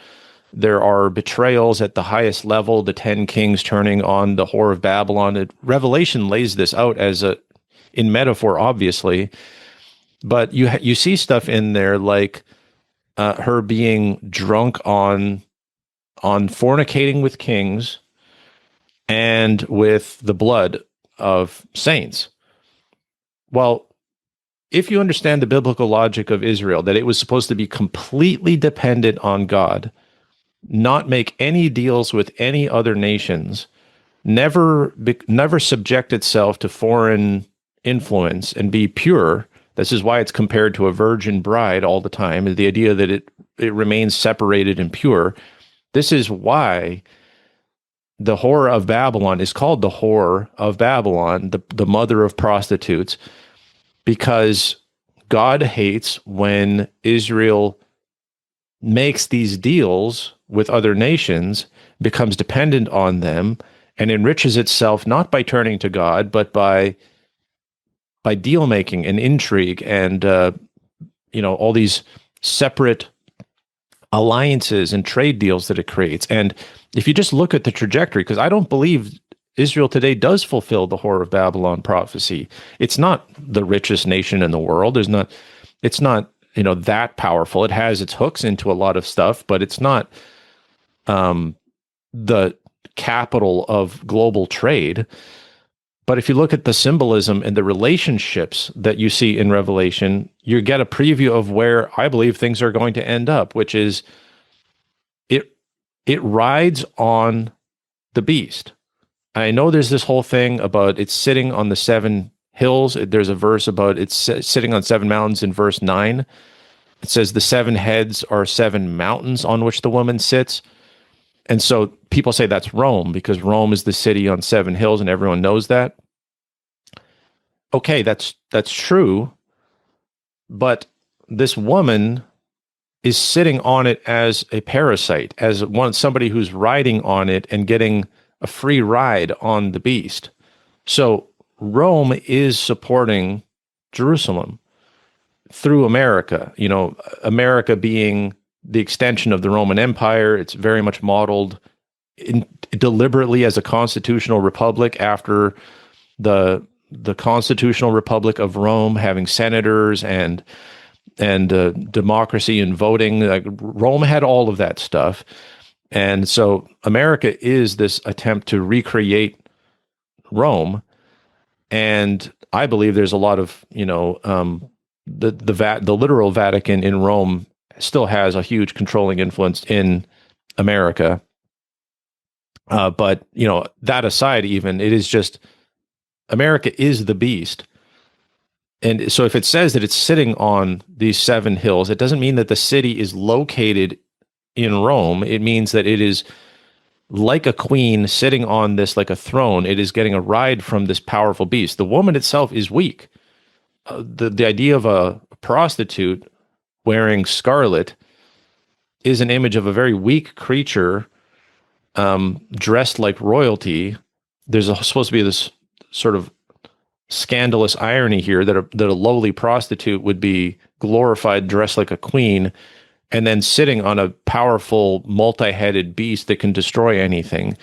there are betrayals at the highest level, the 10 kings turning on the whore of Babylon. Revelation lays this out in metaphor, obviously, but you see stuff in there like her being drunk on fornicating with kings and with the blood of saints. Well, if you understand the biblical logic of Israel, that it was supposed to be completely dependent on God, not make any deals with any other nations, never subject itself to foreign influence and be pure. This is why it's compared to a virgin bride all the time, is the idea that it remains separated and pure. This is why the whore of Babylon is called the whore of Babylon, the mother of prostitutes, because God hates when Israel makes these deals with other nations, becomes dependent on them, and enriches itself not by turning to God, but by deal making and intrigue and all these separate alliances and trade deals that it creates. And if you just look at the trajectory, because I don't believe Israel today does fulfill the whore of Babylon prophecy. It's not the richest nation in the world. It's not that powerful. It has its hooks into a lot of stuff, but it's not the capital of global trade. But if you look at the symbolism and the relationships that you see in Revelation, you get a preview of where I believe things are going to end up, which is it rides on the beast. I know there's this whole thing about it's sitting on the 7 hills. There's a verse about it's sitting on 7 mountains in verse 9. It says the 7 heads are 7 mountains on which the woman sits. And so people say that's Rome because Rome is the city on 7 hills and everyone knows that. Okay, that's true. But this woman is sitting on it as a parasite, as somebody who's riding on it and getting a free ride on the beast. So Rome is supporting Jerusalem through America, America being the extension of the Roman Empire. It's very much modeled deliberately as a constitutional republic after the constitutional republic of Rome, having senators and democracy and voting. Like Rome had all of that stuff. And so America is this attempt to recreate Rome. And I believe there's a lot of, the literal Vatican in Rome still has a huge controlling influence in America. But, that aside, even it is just America is the beast. And so if it says that it's sitting on these 7 hills, it doesn't mean that the city is located in Rome. It means that it is like a queen sitting on this, like a throne. It is getting a ride from this powerful beast. The woman itself is weak. The idea of a prostitute wearing scarlet is an image of a very weak creature dressed like royalty. There's supposed to be this sort of scandalous irony here that a lowly prostitute would be glorified, dressed like a queen, and then sitting on a powerful, multi-headed beast that can destroy anything.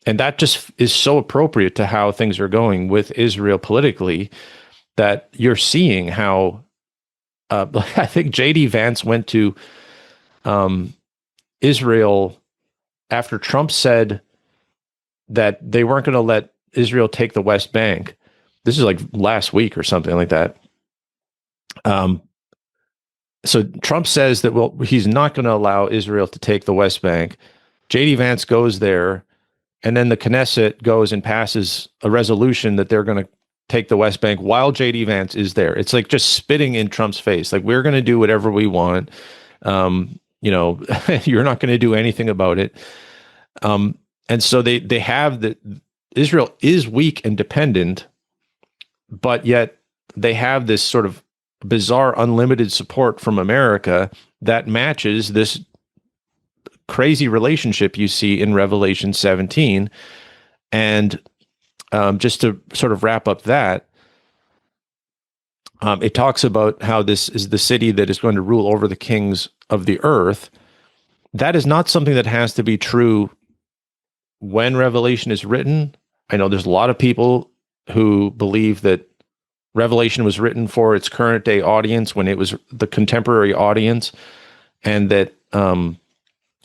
And that just is so appropriate to how things are going with Israel politically, that you're seeing how I think J.D. Vance went to Israel after Trump said that they weren't going to let Israel take the West Bank. This is like last week or something like that. So Trump says that, well, he's not going to allow Israel to take the West Bank. JD Vance goes there, and then the Knesset goes and passes a resolution that they're going to take the West Bank while JD Vance is there. It's like just spitting in Trump's face. Like, we're going to do whatever we want. You're not going to do anything about it. And so they have that. Israel is weak and dependent, but yet they have this sort of bizarre unlimited support from America that matches this crazy relationship you see in Revelation 17. And just to sort of wrap up that, it talks about how this is the city that is going to rule over the kings of the earth. That is not something that has to be true when Revelation is written. I know there's a lot of people who believe that Revelation was written for its current day audience when it was the contemporary audience, and that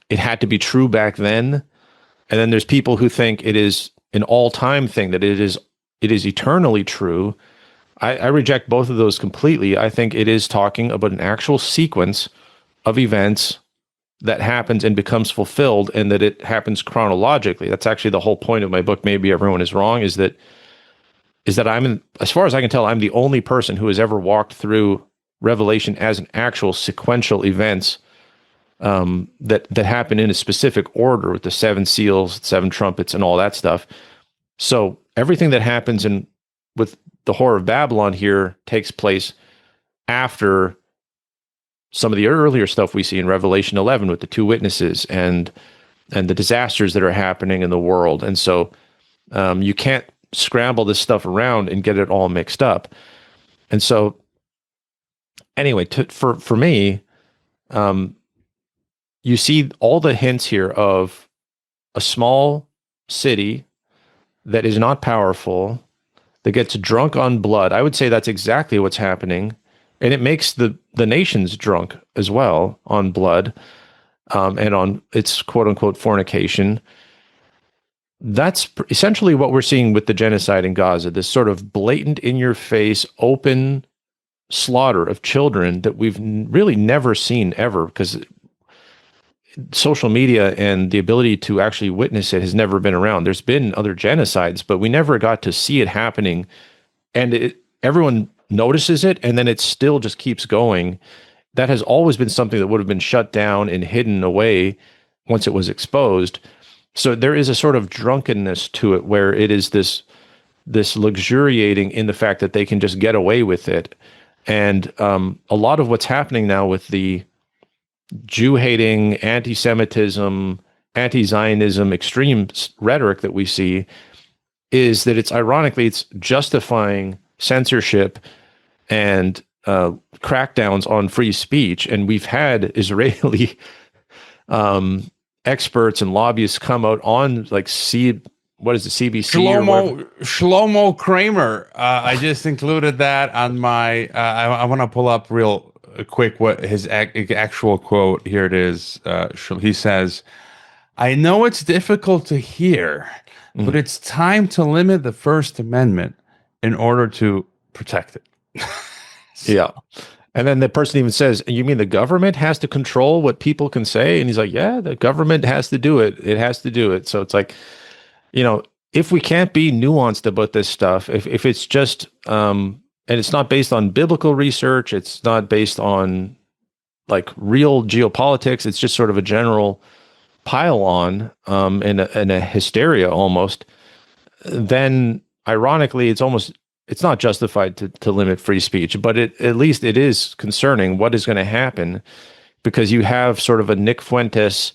it had to be true back then. And then there's people who think it is an all-time thing, that it is eternally true. I reject both of those completely. I think it is talking about an actual sequence of events that happens and becomes fulfilled, and that it happens chronologically. That's actually the whole point of my book. Maybe everyone is wrong. Is that as far as I can tell, I'm the only person who has ever walked through Revelation as an actual sequential events that happen in a specific order with the 7 seals, 7 trumpets, and all that stuff. So everything that happens with the Whore of Babylon here takes place after some of the earlier stuff we see in Revelation 11 with the 2 witnesses and the disasters that are happening in the world. And so you can't scramble this stuff around and get it all mixed up. And so anyway, for me, you see all the hints here of a small city that is not powerful, that gets drunk on blood. I would say that's exactly what's happening. And it makes the nations drunk as well on blood and on its quote unquote fornication. That's essentially what we're seeing with the genocide in Gaza, this sort of blatant, in your face, open slaughter of children that we've really never seen ever, because social media and the ability to actually witness it has never been around. There's been other genocides, but we never got to see it happening. And everyone notices it, and then it still just keeps going. That has always been something that would have been shut down and hidden away once it was exposed. So there is a sort of drunkenness to it, where it is this luxuriating in the fact that they can just get away with it. And a lot of what's happening now with the Jew-hating, anti-Semitism, anti-Zionism, extreme rhetoric that we see is that it's justifying censorship and crackdowns on free speech. And we've had Israeli experts and lobbyists come out on CBC? Shlomo Kramer. I just included that on my. I want to pull up real quick what his actual quote. Here it is. He says, "I know it's difficult to hear, but it's time to limit the First Amendment in order to protect it." Yeah. And then the person even says, "You mean the government has to control what people can say?" And he's like, "Yeah, the government has to do it. It has to do it." So it's like, if we can't be nuanced about this stuff, if it's just, and it's not based on biblical research, it's not based on real geopolitics, it's just sort of a general pile on and a hysteria almost, then ironically, it's not justified to limit free speech, but at least it is concerning what is going to happen, because you have sort of a Nick Fuentes,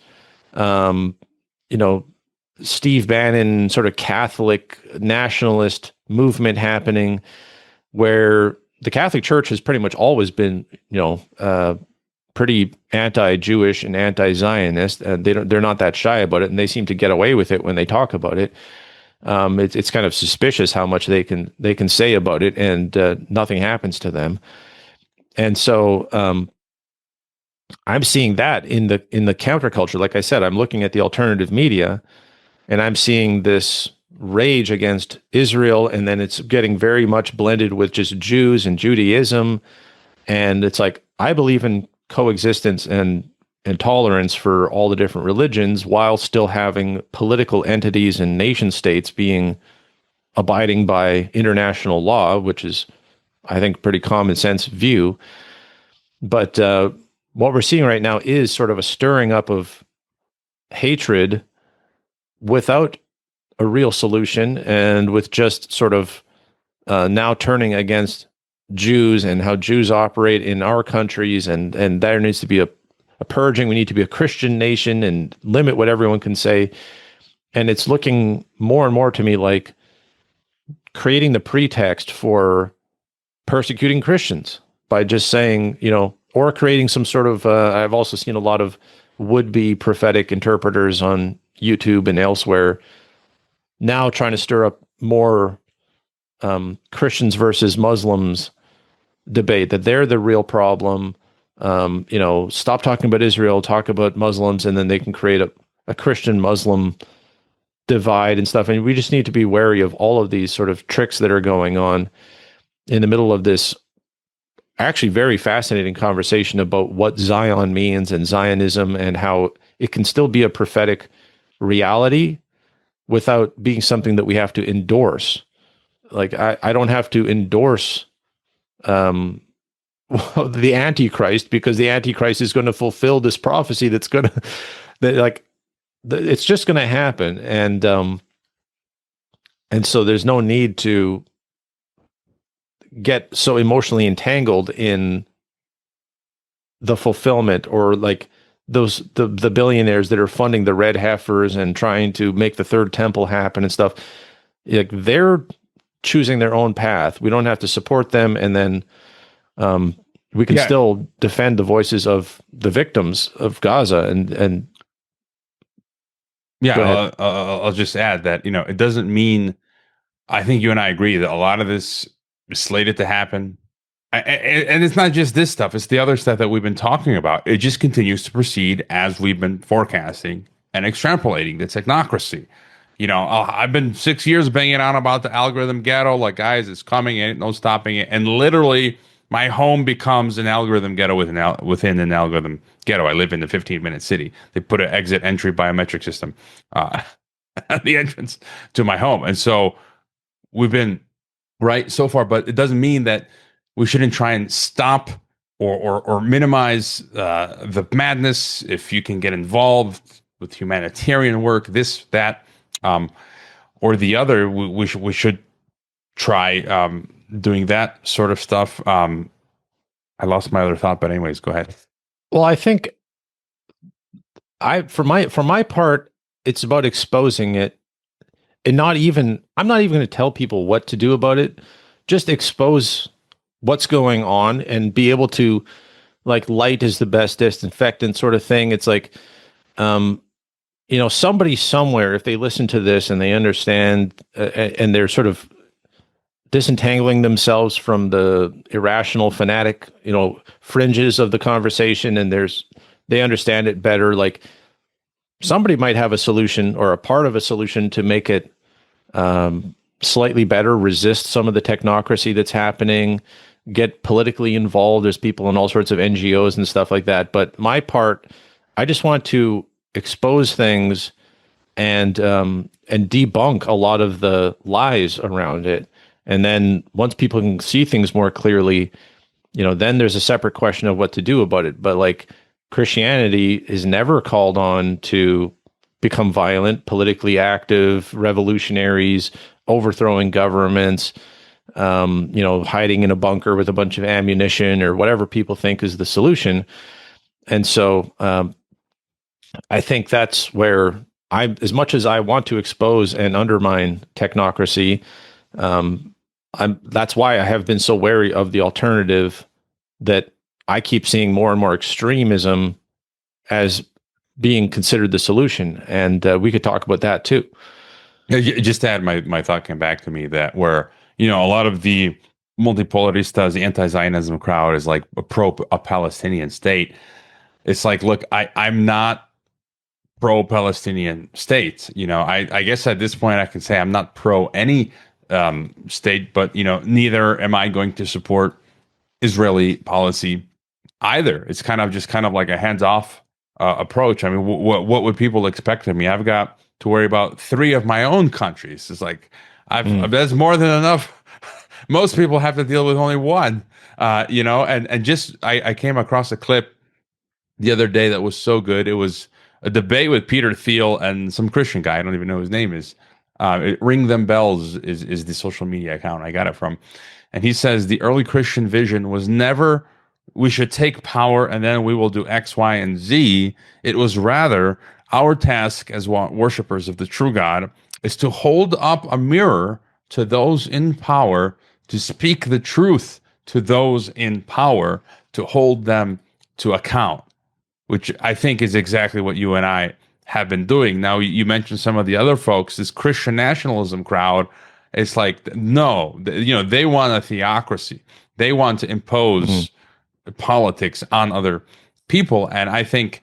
Steve Bannon sort of Catholic nationalist movement happening, where the Catholic Church has pretty much always been, pretty anti-Jewish and anti-Zionist, and they're not that shy about it, and they seem to get away with it when they talk about it. It's kind of suspicious how much they can say about it, and nothing happens to them. And so I'm seeing that in the counterculture. Like I said, I'm looking at the alternative media, and I'm seeing this rage against Israel, and then it's getting very much blended with just Jews and Judaism. And it's like, I believe in coexistence and and tolerance for all the different religions while still having political entities and nation states being abiding by international law, which is, I think, pretty common sense view. But what we're seeing right now is sort of a stirring up of hatred without a real solution, and with just sort of now turning against Jews and how Jews operate in our countries, and there needs to be a purging. We need to be a Christian nation and limit what everyone can say. And it's looking more and more to me like creating the pretext for persecuting Christians by just saying, or creating some sort of, I've also seen a lot of would-be prophetic interpreters on YouTube and elsewhere now trying to stir up more Christians versus Muslims debate, that they're the real problem. Stop talking about Israel, talk about Muslims, and then they can create a Christian-Muslim divide and stuff. And we just need to be wary of all of these sort of tricks that are going on in the middle of this actually very fascinating conversation about what Zion means and Zionism, and how it can still be a prophetic reality without being something that we have to endorse. Like, I don't have to endorse the Antichrist, because the Antichrist is going to fulfill this prophecy that's going to, it's just going to happen. And so there's no need to get so emotionally entangled in the fulfillment, or like the billionaires that are funding the red heifers and trying to make the third temple happen and stuff. Like, they're choosing their own path. We don't have to support them, and then we can still defend the voices of the victims of Gaza. And I'll just add that it doesn't mean, I think you and I agree that a lot of this is slated to happen. And it's not just this stuff, it's the other stuff that we've been talking about. It just continues to proceed as we've been forecasting and extrapolating the technocracy. I've been 6 years banging on about the algorithm ghetto, like, guys, it's coming, ain't no stopping it. And literally, my home becomes an algorithm ghetto within an algorithm ghetto. I live in the 15-minute city. They put an exit entry biometric system at the entrance to my home. And so we've been right so far, but it doesn't mean that we shouldn't try and stop or minimize the madness. If you can get involved with humanitarian work, this, that, or the other, we should try doing that sort of stuff. I lost my other thought, but anyways, go ahead. Well, I think for my part, it's about exposing it, and I'm not even going to tell people what to do about it. Just expose what's going on and be able to, like, light is the best disinfectant sort of thing. It's like, somebody somewhere, if they listen to this and they understand, and they're sort of disentangling themselves from the irrational fanatic, fringes of the conversation, and they understand it better. Like, somebody might have a solution, or a part of a solution, to make it slightly better, resist some of the technocracy that's happening, get politically involved. There's people in all sorts of NGOs and stuff like that. But my part, I just want to expose things and debunk a lot of the lies around it. And then once people can see things more clearly, then there's a separate question of what to do about it. But, like, Christianity is never called on to become violent, politically active, revolutionaries, overthrowing governments, hiding in a bunker with a bunch of ammunition, or whatever people think is the solution. And so I think that's where as much as I want to expose and undermine technocracy, that's why I have been so wary of the alternative, that I keep seeing more and more extremism as being considered the solution. And we could talk about that too. Just to add, my thought came back to me that where, a lot of the multipolaristas, the anti-Zionism crowd, is like a Palestinian state. It's like, look, I'm not pro-Palestinian state. I guess at this point I can say I'm not pro any state, but neither am I going to support Israeli policy either. It's kind of like a hands-off approach. I mean, what would people expect of me? I've got to worry about three of my own countries. It's like Mm. that's more than enough. Most people have to deal with only one. And just I came across a clip the other day that was so good. It was a debate with Peter Thiel and some Christian guy. I don't even know his name is. Ring Them Bells is the social media account I got it from, and he says the early Christian vision was never we should take power and then we will do X, Y, and Z. It was rather our task as worshipers of the true God is to hold up a mirror to those in power, to speak the truth to those in power, to hold them to account, which I think is exactly what you and I have been doing. Now, you mentioned some of the other folks, this Christian nationalism crowd. It's like, no, they want a theocracy. They want to Mm. impose politics on other people. And I think,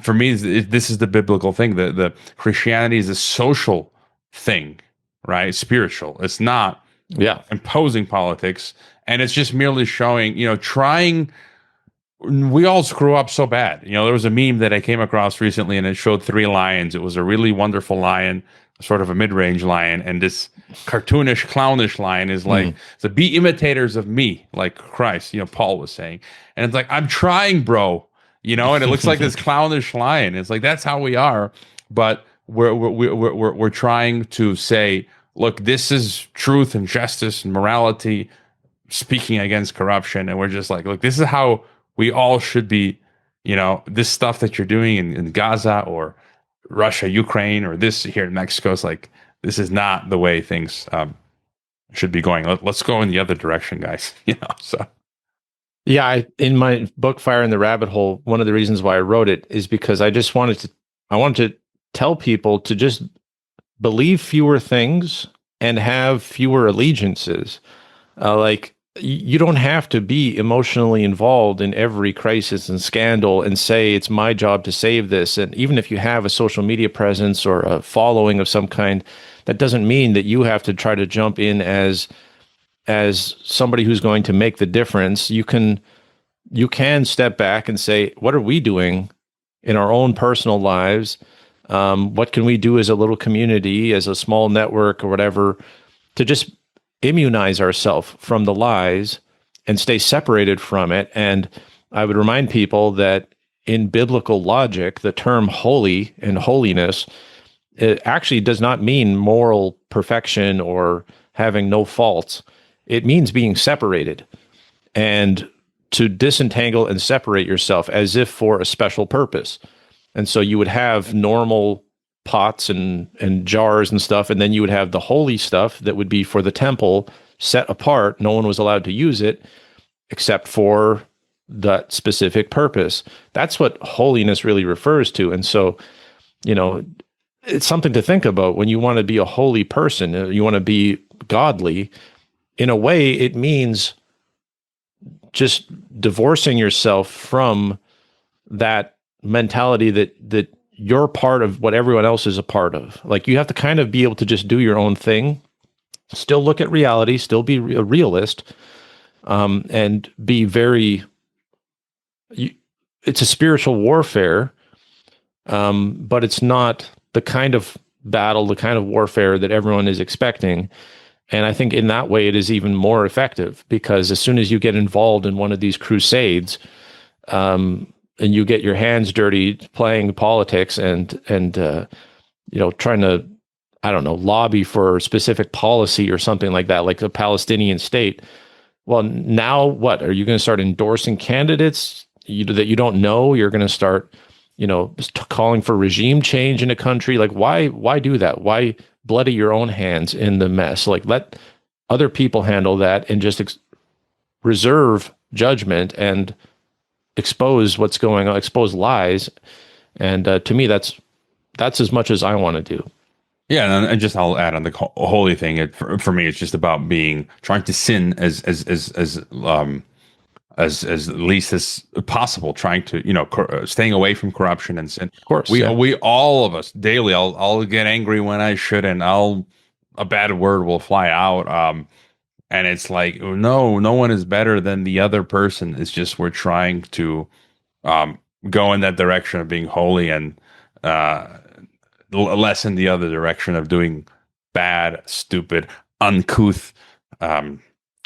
for me, this is the biblical thing. The Christianity is a social thing, right? Spiritual. It's not Yeah. imposing politics. And it's just merely showing, trying we all screw up so bad. There was a meme that I came across recently and it showed three lions. It was a really wonderful lion, sort of a mid-range lion, and this cartoonish, clownish lion is like, Mm. so be imitators of me, like Christ, Paul was saying. And it's like, I'm trying, bro, and it looks like this clownish lion. It's like, that's how we are. But we're trying to say, look, this is truth and justice and morality speaking against corruption. And we're just like, look, this is how we all should be, this stuff that you're doing in Gaza or Russia, Ukraine, or this here in Mexico. Is like, this is not the way things should be going. Let's go in the other direction, guys. So. Yeah, in my book Fire in the Rabbit Hole, one of the reasons why I wrote it is because I wanted to tell people to just believe fewer things and have fewer allegiances. Like you don't have to be emotionally involved in every crisis and scandal and say it's my job to save this. And even if you have a social media presence or a following of some kind, that doesn't mean that you have to try to jump in as somebody who's going to make the difference. You can step back and say, what are we doing in our own personal lives? What can we do as a little community, as a small network or whatever, to just immunize ourselves from the lies and stay separated from it? And I would remind people that in biblical logic, the term holy and holiness, it actually does not mean moral perfection or having no faults. It means being separated, and to disentangle and separate yourself as if for a special purpose. And so you would have normal pots and jars and stuff, and then you would have the holy stuff that would be for the temple, set apart. No one was allowed to use it except for that specific purpose. That's what holiness really refers to. And so, it's something to think about when you want to be a holy person, you want to be godly. In a way, it means just divorcing yourself from that mentality that you're part of what everyone else is a part of. Like, you have to kind of be able to just do your own thing, still look at reality, still be a realist, and be very, it's a spiritual warfare, but it's not the kind of battle, the kind of warfare that everyone is expecting. And I think in that way, it is even more effective, because as soon as you get involved in one of these crusades, and you get your hands dirty playing politics and trying to, I don't know, lobby for specific policy or something like that, like the Palestinian state. Well, now what? Are you going to start endorsing candidates that you don't know? You're going to start, calling for regime change in a country. Like, why do that? Why bloody your own hands in the mess? Like, let other people handle that and just reserve judgment and expose what's going on, expose lies. And to me, that's as much as I want to do. Yeah, and just I'll add on the holy thing. For me, it's just about trying to sin as least as possible, trying to staying away from corruption and sin. Of course, we all of us daily. I'll get angry when I shouldn't. A bad word will fly out. And it's like, no one is better than the other person. It's just we're trying to go in that direction of being holy and uh, less in the other direction of doing bad, stupid, uncouth um,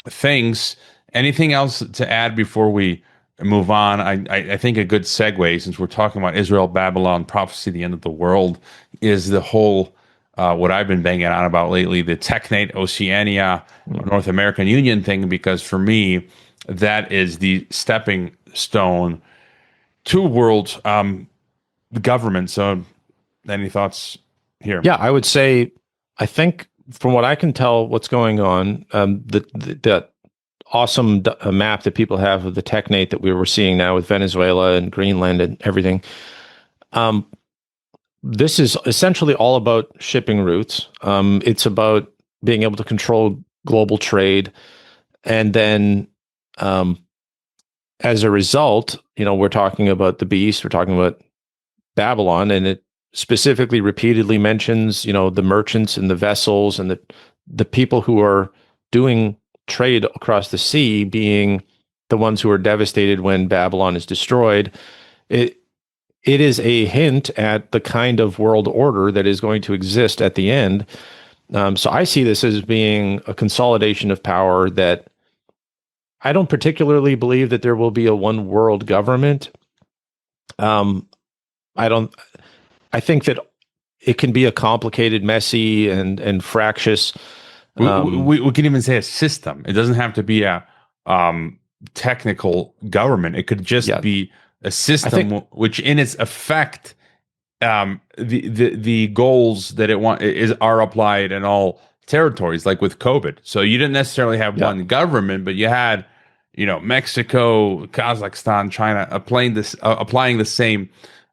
things. Anything else to add before we move on? I think a good segue, since we're talking about Israel, Babylon, prophecy, the end of the world, is the whole what I've been banging on about lately, the Technate Oceania North American Union thing, because for me, that is the stepping stone to world government. So, any thoughts here? Yeah, I would say, I think from what I can tell, what's going on, the awesome map that people have of the technate that we were seeing now with Venezuela and Greenland and everything. This is essentially all about shipping routes. It's about being able to control global trade, and then as a result, we're talking about the beast, we're talking about Babylon, and it specifically repeatedly mentions, the merchants and the vessels and the people who are doing trade across the sea being the ones who are devastated when Babylon is destroyed. It is a hint at the kind of world order that is going to exist at the end. So I see this as being a consolidation of power that I don't particularly believe that there will be a one world government. I think that it can be a complicated, messy, and fractious. We can even say a system. It doesn't have to be a technical government. It could just be a system, which in its effect, the goals that it are applied in all territories, like with COVID. So you didn't necessarily have one government, but you had, Mexico, Kazakhstan, China applying the same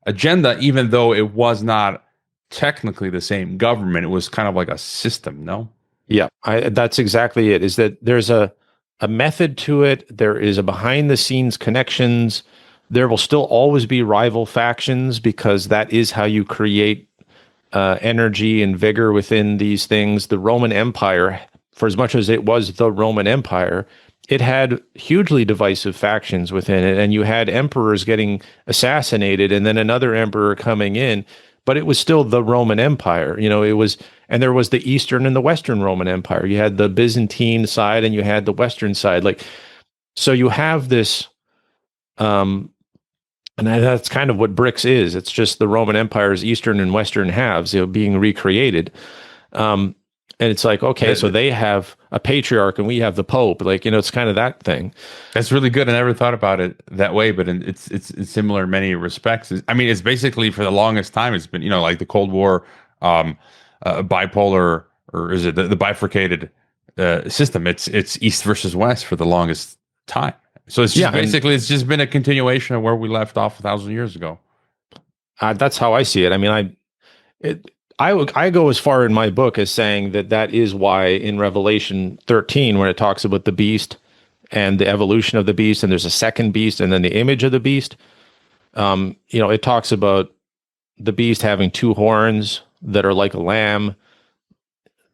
agenda, even though it was not technically the same government. It was kind of like a system, no? Yeah, that's exactly it. Is that there's a method to it. There is a behind the scenes connections. There will still always be rival factions because that is how you create energy and vigor within these things. The Roman Empire, for as much as it was the Roman Empire, it had hugely divisive factions within it, and you had emperors getting assassinated and then another emperor coming in, but it was still the Roman Empire. It was, and there was the Eastern and the Western Roman Empire. You had the Byzantine side and you had the Western side. So you have this, and that's kind of what BRICS is. It's just the Roman Empire's Eastern and Western halves, being recreated. And it's like, okay, so they have a patriarch and we have the Pope. It's kind of that thing. That's really good. I never thought about it that way, but it's similar in many respects. I mean, it's basically for the longest time, it's been, like the Cold War, bipolar, or is it the bifurcated system? It's East versus West for the longest time. So it's just it's just been a continuation of where we left off 1,000 years ago. That's how I see it. I mean, I go as far in my book as saying that is why in Revelation 13, when it talks about the beast and the evolution of the beast, and there's a second beast and then the image of the beast, it talks about the beast having two horns that are like a lamb,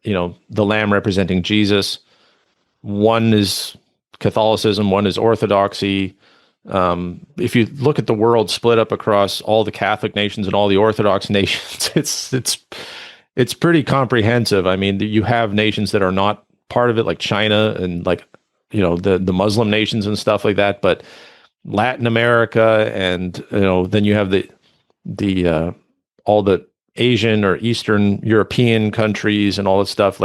the lamb representing Jesus. One is Catholicism, one is Orthodoxy. If you look at the world split up across all the Catholic nations and all the Orthodox nations, it's pretty comprehensive. I mean, you have nations that are not part of it, like China and the Muslim nations and stuff like that. But Latin America, and then you have the all the Asian or Eastern European countries and all that stuff.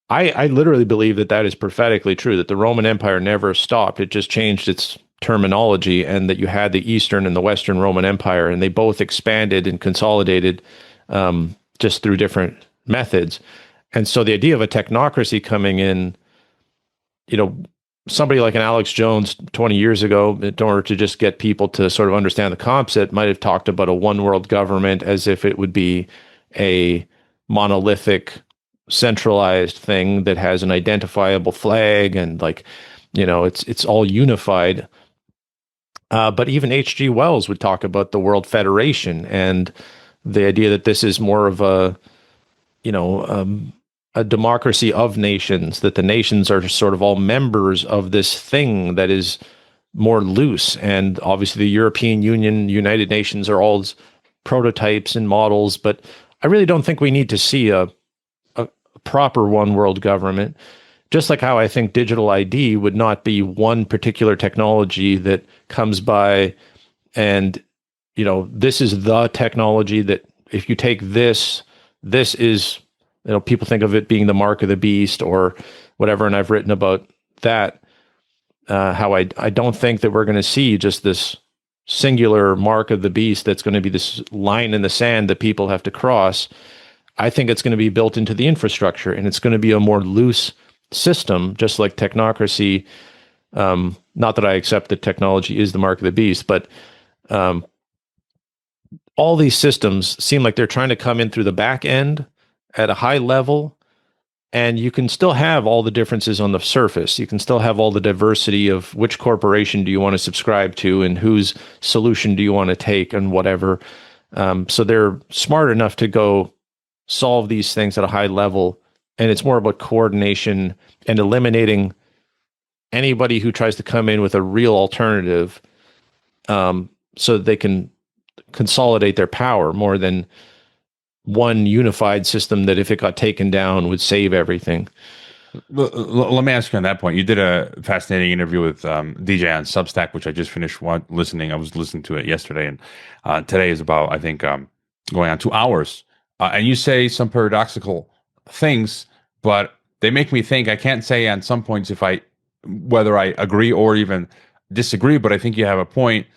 I literally believe that is prophetically true, that the Roman Empire never stopped. It just changed its terminology, and that you had the Eastern and the Western Roman Empire, and they both expanded and consolidated just through different methods. And so the idea of a technocracy coming in, somebody like an Alex Jones 20 years ago, in order to just get people to sort of understand the concept, might have talked about a one world government as if it would be a monolithic, centralized thing that has an identifiable flag and it's all unified. But even H.G. Wells would talk about the World Federation and the idea that this is more of a democracy of nations, that the nations are sort of all members of this thing that is more loose. And obviously, the European Union, United Nations are all prototypes and models, but I really don't think we need to see a proper one world government. Just like how I think digital ID would not be one particular technology that comes by and, this is the technology that if you take this is, people think of it being the mark of the beast or whatever. And I've written about that, how I don't think that we're going to see just this singular mark of the beast that's going to be this line in the sand that people have to cross. I think it's going to be built into the infrastructure, and it's going to be a more loose system, just like technocracy. Not that I accept that technology is the mark of the beast, but all these systems seem like they're trying to come in through the back end at a high level, and you can still have all the differences on the surface. You can still have all the diversity of which corporation do you want to subscribe to and whose solution do you want to take and whatever. So they're smart enough to go solve these things at a high level, and it's more about coordination and eliminating anybody who tries to come in with a real alternative, so that they can consolidate their power more than one unified system that if it got taken down would save everything. Let me ask you on that point. You did a fascinating interview with DJ on Substack, which I just finished listening. I was listening to it yesterday, and today is about, I think, going on 2 hours. And you say some paradoxical things, but they make me think. I can't say on some points whether I agree or even disagree, but I think you have a point.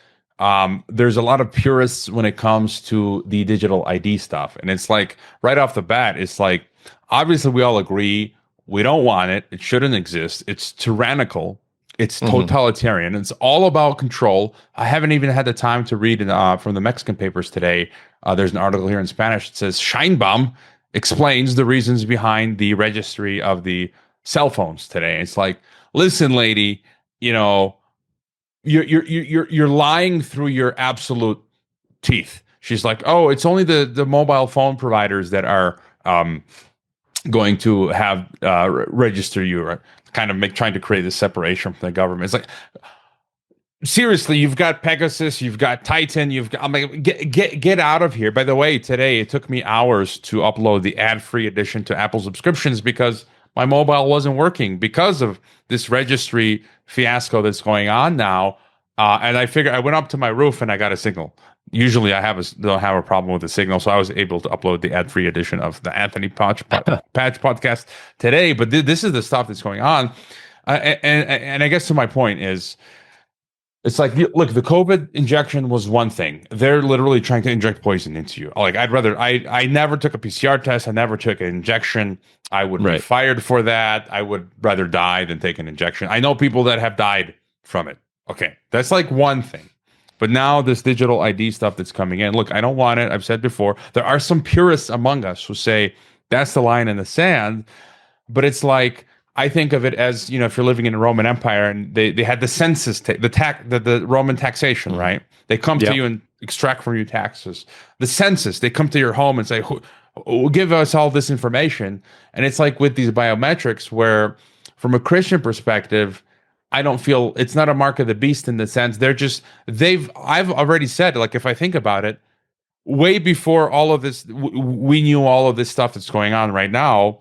There's a lot of purists when it comes to the digital ID stuff. And it's like, right off the bat, it's like, obviously we all agree we don't want it. It shouldn't exist. It's tyrannical. It's totalitarian. It's all about control. I haven't even had the time to read from the Mexican papers today. There's an article here in Spanish that says Scheinbaum explains the reasons behind the registry of the cell phones today. It's like, listen, lady, you're lying through your absolute teeth. She's like, oh, it's only the mobile phone providers that are going to have register you, or kind of trying to create this separation from the government. It's like, seriously, you've got Pegasus, you've got Titan, I'm like, get out of here. By the way, today it took me hours to upload the ad-free edition to Apple subscriptions because my mobile wasn't working because of this registry fiasco that's going on now. And I figured, I went up to my roof and I got a signal. Usually I don't have a problem with the signal, so I was able to upload the ad-free edition of the Anthony Patch podcast today. But this is the stuff that's going on. And I guess to my point is, it's like, look, the COVID injection was one thing. They're literally trying to inject poison into you. Like, I never took a PCR test. I never took an injection. I would be fired for that. I would rather die than take an injection. I know people that have died from it. Okay, that's like one thing. But now this digital ID stuff that's coming in, look, I don't want it. I've said before, there are some purists among us who say that's the line in the sand. But it's like, I think of it as, if you're living in the Roman Empire and they had the census, the Roman taxation, right? They come to you and extract from you taxes. The census, they come to your home and say, give us all this information. And it's like with these biometrics where, from a Christian perspective, I don't feel it's not a mark of the beast in the sense I've already said, like, if I think about it, way before all of this, we knew all of this stuff that's going on right now.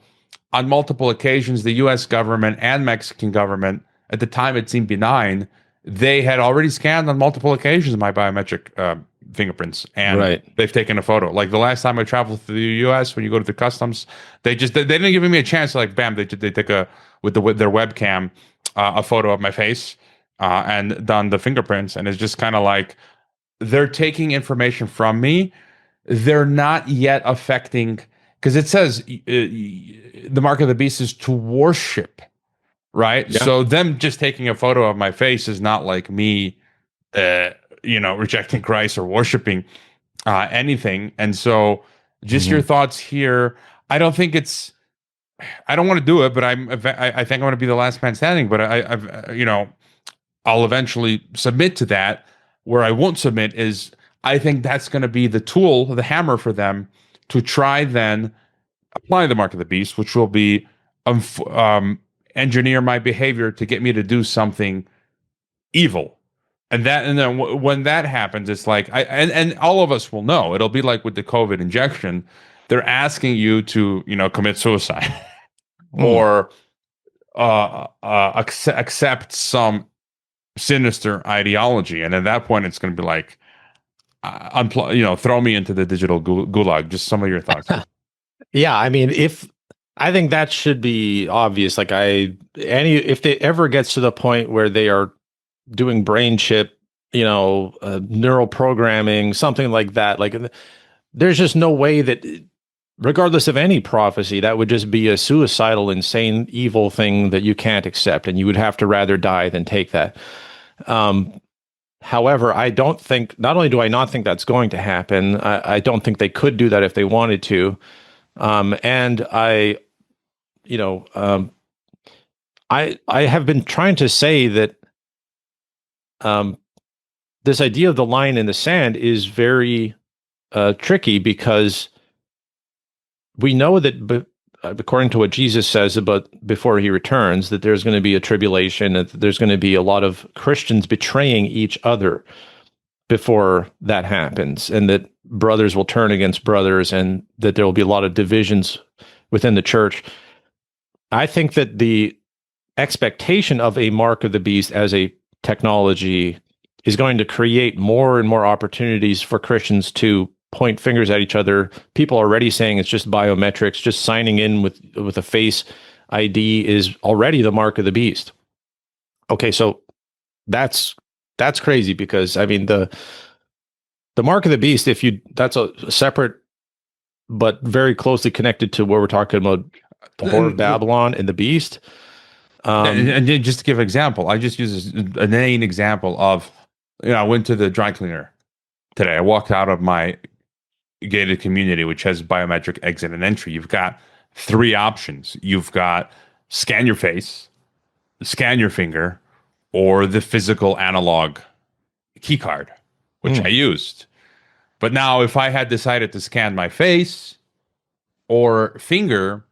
On multiple occasions, the U.S. government and Mexican government, at the time it seemed benign, they had already scanned on multiple occasions my biometric fingerprints, and they've taken a photo. Like the last time I traveled to the U.S., when you go to the customs, they didn't give me a chance. Like, bam, they took with their webcam a photo of my face and done the fingerprints, and it's just kind of like they're taking information from me. They're not yet affecting. Because it says the mark of the beast is to worship, right? Yeah. So them just taking a photo of my face is not like me, rejecting Christ or worshiping anything. And so just your thoughts here. I don't think I don't want to do it, but I think I'm going to be the last man standing. But I'll eventually submit to that. Where I won't submit is, I think that's going to be the tool, the hammer for them to try then apply the mark of the beast, which will be engineer my behavior to get me to do something evil. and then when that happens, it's like and all of us will know. It'll be like with the COVID injection. They're asking you to, commit suicide Mm. or accept some sinister ideology, and at that point, it's going to be like, throw me into the digital gulag. Just some of your thoughts. Yeah, I mean, if I think that should be obvious. Like if it ever gets to the point where they are doing brain chip, neural programming, something like that, like there's just no way that, regardless of any prophecy, that would just be a suicidal, insane, evil thing that you can't accept, and you would have to rather die than take that. However, I don't think, not only do I not think that's going to happen, I don't think they could do that if they wanted to. And I have been trying to say that this idea of the line in the sand is very tricky, because we know that according to what Jesus says about before he returns, that there's going to be a tribulation, that there's going to be a lot of Christians betraying each other before that happens, and that brothers will turn against brothers, and that there will be a lot of divisions within the church. I think that the expectation of a mark of the beast as a technology is going to create more and more opportunities for Christians to point fingers at each other. People are already saying it's just biometrics, just signing in with a face ID is already the mark of the beast. Okay, so that's crazy, because I mean the mark of the beast, that's a separate but very closely connected to where we're talking about the whore of Babylon and the beast. And just to give an example, I just use an inane example of, I went to the dry cleaner today. I walked out of my gated community, which has biometric exit and entry. You've got three options. You've got scan your face, scan your finger, or the physical analog key card, which I used. But now if I had decided to scan my face or finger,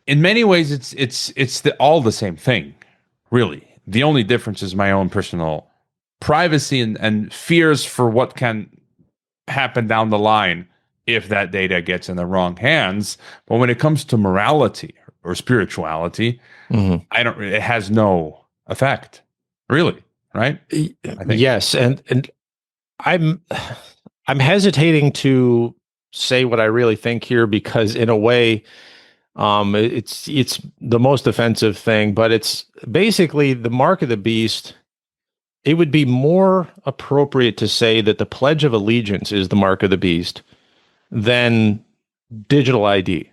in many ways it's all the same thing, really. The only difference is my own personal privacy and fears for what can happen down the line if that data gets in the wrong hands. But when it comes to morality or spirituality, it has no effect, really, right? I think. Yes, and I'm hesitating to say what I really think here, because in a way, it's the most offensive thing, but it's basically the mark of the beast. It would be more appropriate to say that the Pledge of Allegiance is the mark of the beast than digital ID.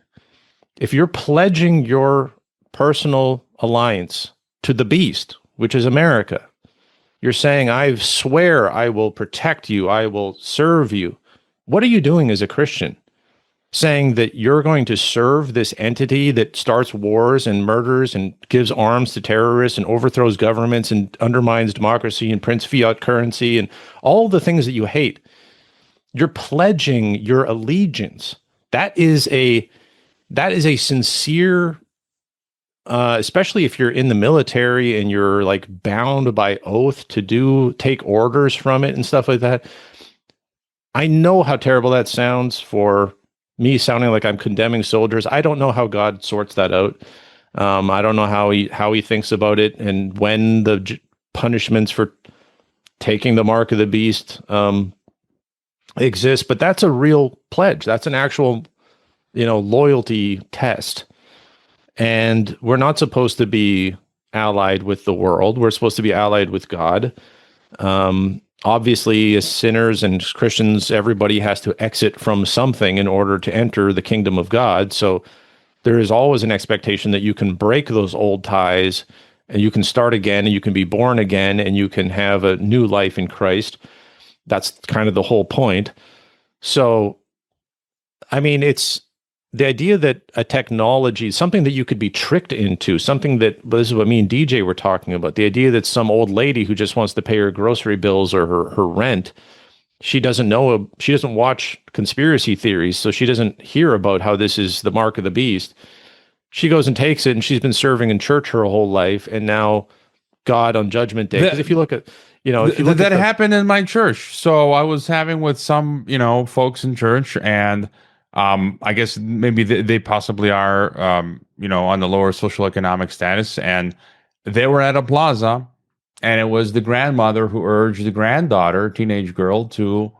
If you're pledging your personal alliance to the beast, which is America, you're saying, I swear I will protect you, I will serve you. What are you doing as a Christian? Saying that you're going to serve this entity that starts wars and murders and gives arms to terrorists and overthrows governments and undermines democracy and prints fiat currency and all the things that you hate. You're pledging your allegiance. That is a sincere, especially if you're in the military and you're like bound by oath to take orders from it and stuff like that. I know how terrible that sounds, for me sounding like I'm condemning soldiers. I don't know how God sorts that out. I don't know how he thinks about it, and when the punishments for taking the mark of the beast exist. But that's a real pledge. That's an actual, loyalty test. And we're not supposed to be allied with the world. We're supposed to be allied with God. Obviously, as sinners and Christians, everybody has to exit from something in order to enter the kingdom of God. So there is always an expectation that you can break those old ties and you can start again and you can be born again and you can have a new life in Christ. That's kind of the whole point. So, I mean, it's the idea that a technology, something that you could be tricked into, something that, this is what me and DJ were talking about, the idea that some old lady who just wants to pay her grocery bills or her rent, she doesn't watch conspiracy theories, so she doesn't hear about how this is the mark of the beast. She goes and takes it, and she's been serving in church her whole life, and now God on Judgment Day. Because if you look at, if you look that at happened in my church. So I was having with some, folks in church, and I guess maybe they possibly are, on the lower social economic status, and they were at a plaza, and it was the grandmother who urged the granddaughter, teenage girl, to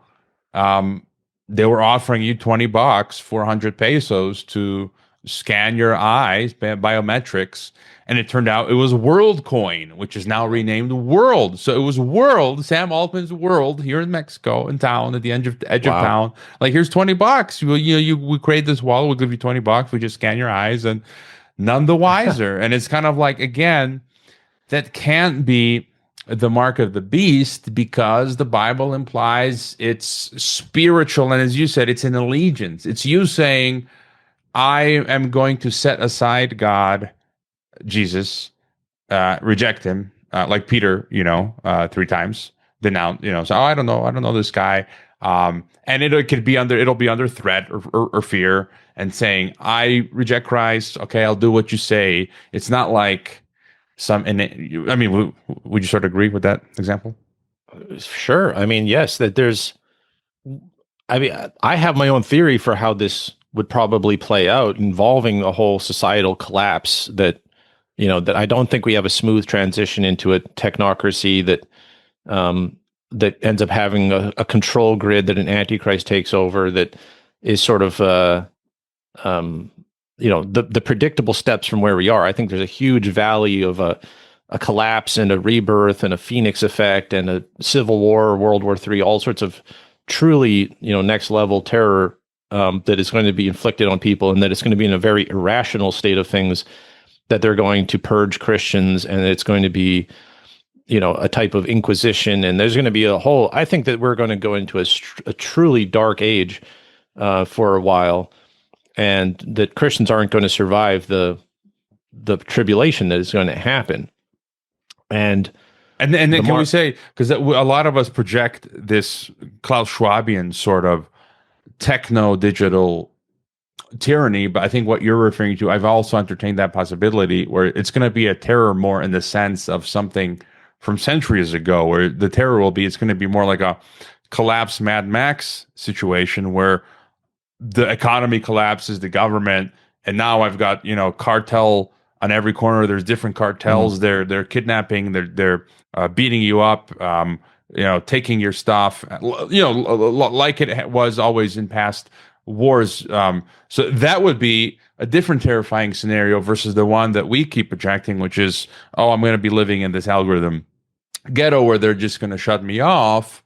um, they were offering you $20, 400 pesos to scan your eyes, biometrics. And it turned out it was WorldCoin, which is now renamed World. So it was World, Sam Altman's World here in Mexico, in town, at the edge of wow, town. Like, here's $20. We create this wallet, we'll give you $20. We just scan your eyes, and none the wiser. And it's kind of like, again, that can't be the mark of the beast, because the Bible implies it's spiritual. And as you said, it's an allegiance. It's you saying, I am going to set aside God, Jesus, reject him, like Peter, 3 times, denounce, so, oh, I don't know this guy. And it'll be under threat or fear, and saying, I reject Christ. Okay, I'll do what you say. It's not like I mean, would you sort of agree with that example? sure. I mean, yes, that there's, I mean, I have my own theory for how this would probably play out, involving a whole societal collapse that, that I don't think we have a smooth transition into a technocracy that ends up having a control grid that an antichrist takes over, that is sort of, the predictable steps from where we are. I think there's a huge valley of a collapse and a rebirth and a phoenix effect and a civil war, World War III, all sorts of truly, next level terror that is going to be inflicted on people, and that it's going to be in a very irrational state of things, that they're going to purge Christians, and it's going to be, a type of inquisition, and there's going to be I think that we're going to go into a truly dark age for a while, and that Christians aren't going to survive the tribulation that is going to happen. And then can we say, because a lot of us project this Klaus Schwabian sort of techno-digital tyranny, but I think what you're referring to, I've also entertained that possibility, where it's going to be a terror more in the sense of something from centuries ago, where the terror it's going to be more like a collapse Mad Max situation, where the economy collapses, the government, and now I've got, cartel on every corner. There's different cartels. They're kidnapping. They're beating you up. Taking your stuff. Like it was always in past wars. So that would be a different terrifying scenario versus the one that we keep projecting, which is, oh, I'm going to be living in this algorithm ghetto where they're just going to shut me off.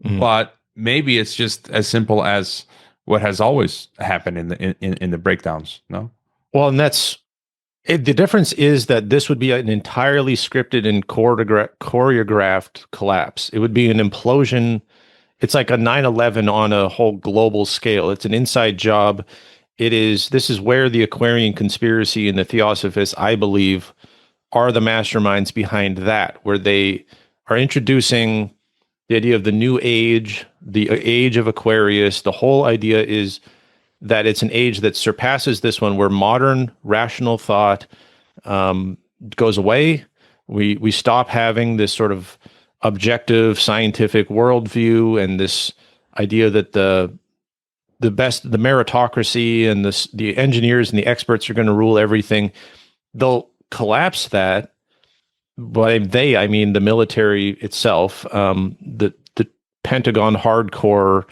But maybe it's just as simple as what has always happened in the breakdowns. No. Well, and the difference is that this would be an entirely scripted and choreographed collapse. It would be an implosion. It's like a 9/11 on a whole global scale. It's an inside job. This is where the Aquarian conspiracy and the Theosophists, I believe, are the masterminds behind that, where they are introducing the idea of the new age, the age of Aquarius. The whole idea is that it's an age that surpasses this one, where modern rational thought goes away. We stop having this sort of objective scientific worldview, and this idea that the meritocracy and the engineers and the experts are going to rule everything. They'll collapse that. By they, I mean the military itself, the Pentagon hardcore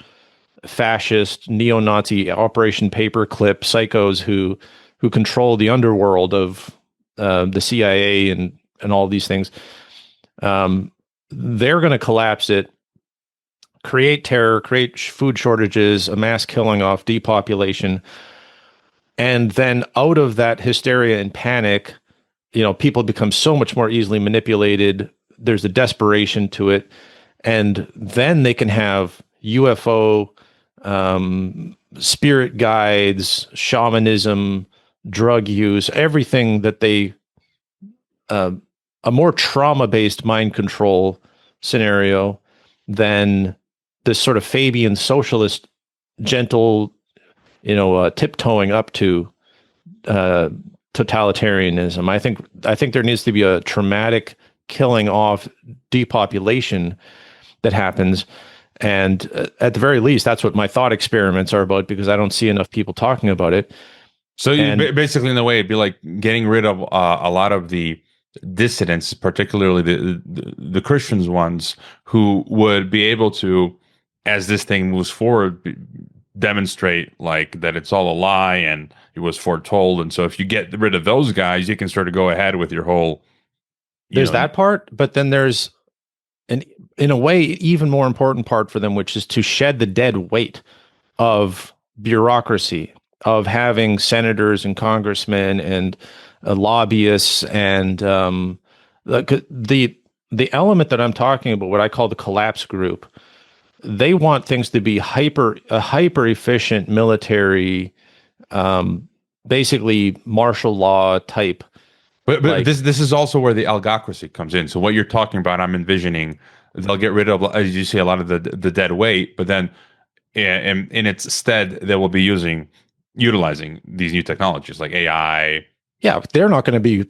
fascist neo-Nazi Operation Paperclip psychos who control the underworld of the CIA and all these things. They're going to collapse it, create terror, create food shortages, a mass killing off, depopulation, and then out of that hysteria and panic, people become so much more easily manipulated. There's a desperation to it, and then they can have UFO, spirit guides, shamanism, drug use, everything that they, a more trauma-based mind control scenario than this sort of Fabian socialist, gentle, tiptoeing up to totalitarianism. I think there needs to be a traumatic killing off depopulation that happens. And at the very least, that's what my thought experiments are about, because I don't see enough people talking about it. So basically, in a way, it'd be like getting rid of a lot of the dissidents, particularly the Christians ones, who would be able to, as this thing moves forward, demonstrate like that it's all a lie and it was foretold. And so, if you get rid of those guys, you can sort of go ahead with your whole. There's that part, but then there's an, in a way, even more important part for them, which is to shed the dead weight of bureaucracy, of having senators and congressmen and lobbyists, and the element that I'm talking about, what I call the collapse group. They want things to be hyper efficient military, basically martial law type. But like, this is also where the algocracy comes in. So what you're talking about, I'm envisioning they'll get rid of, as you see, a lot of the dead weight, but then in its stead, they will be utilizing these new technologies like AI. Yeah, they're not going to be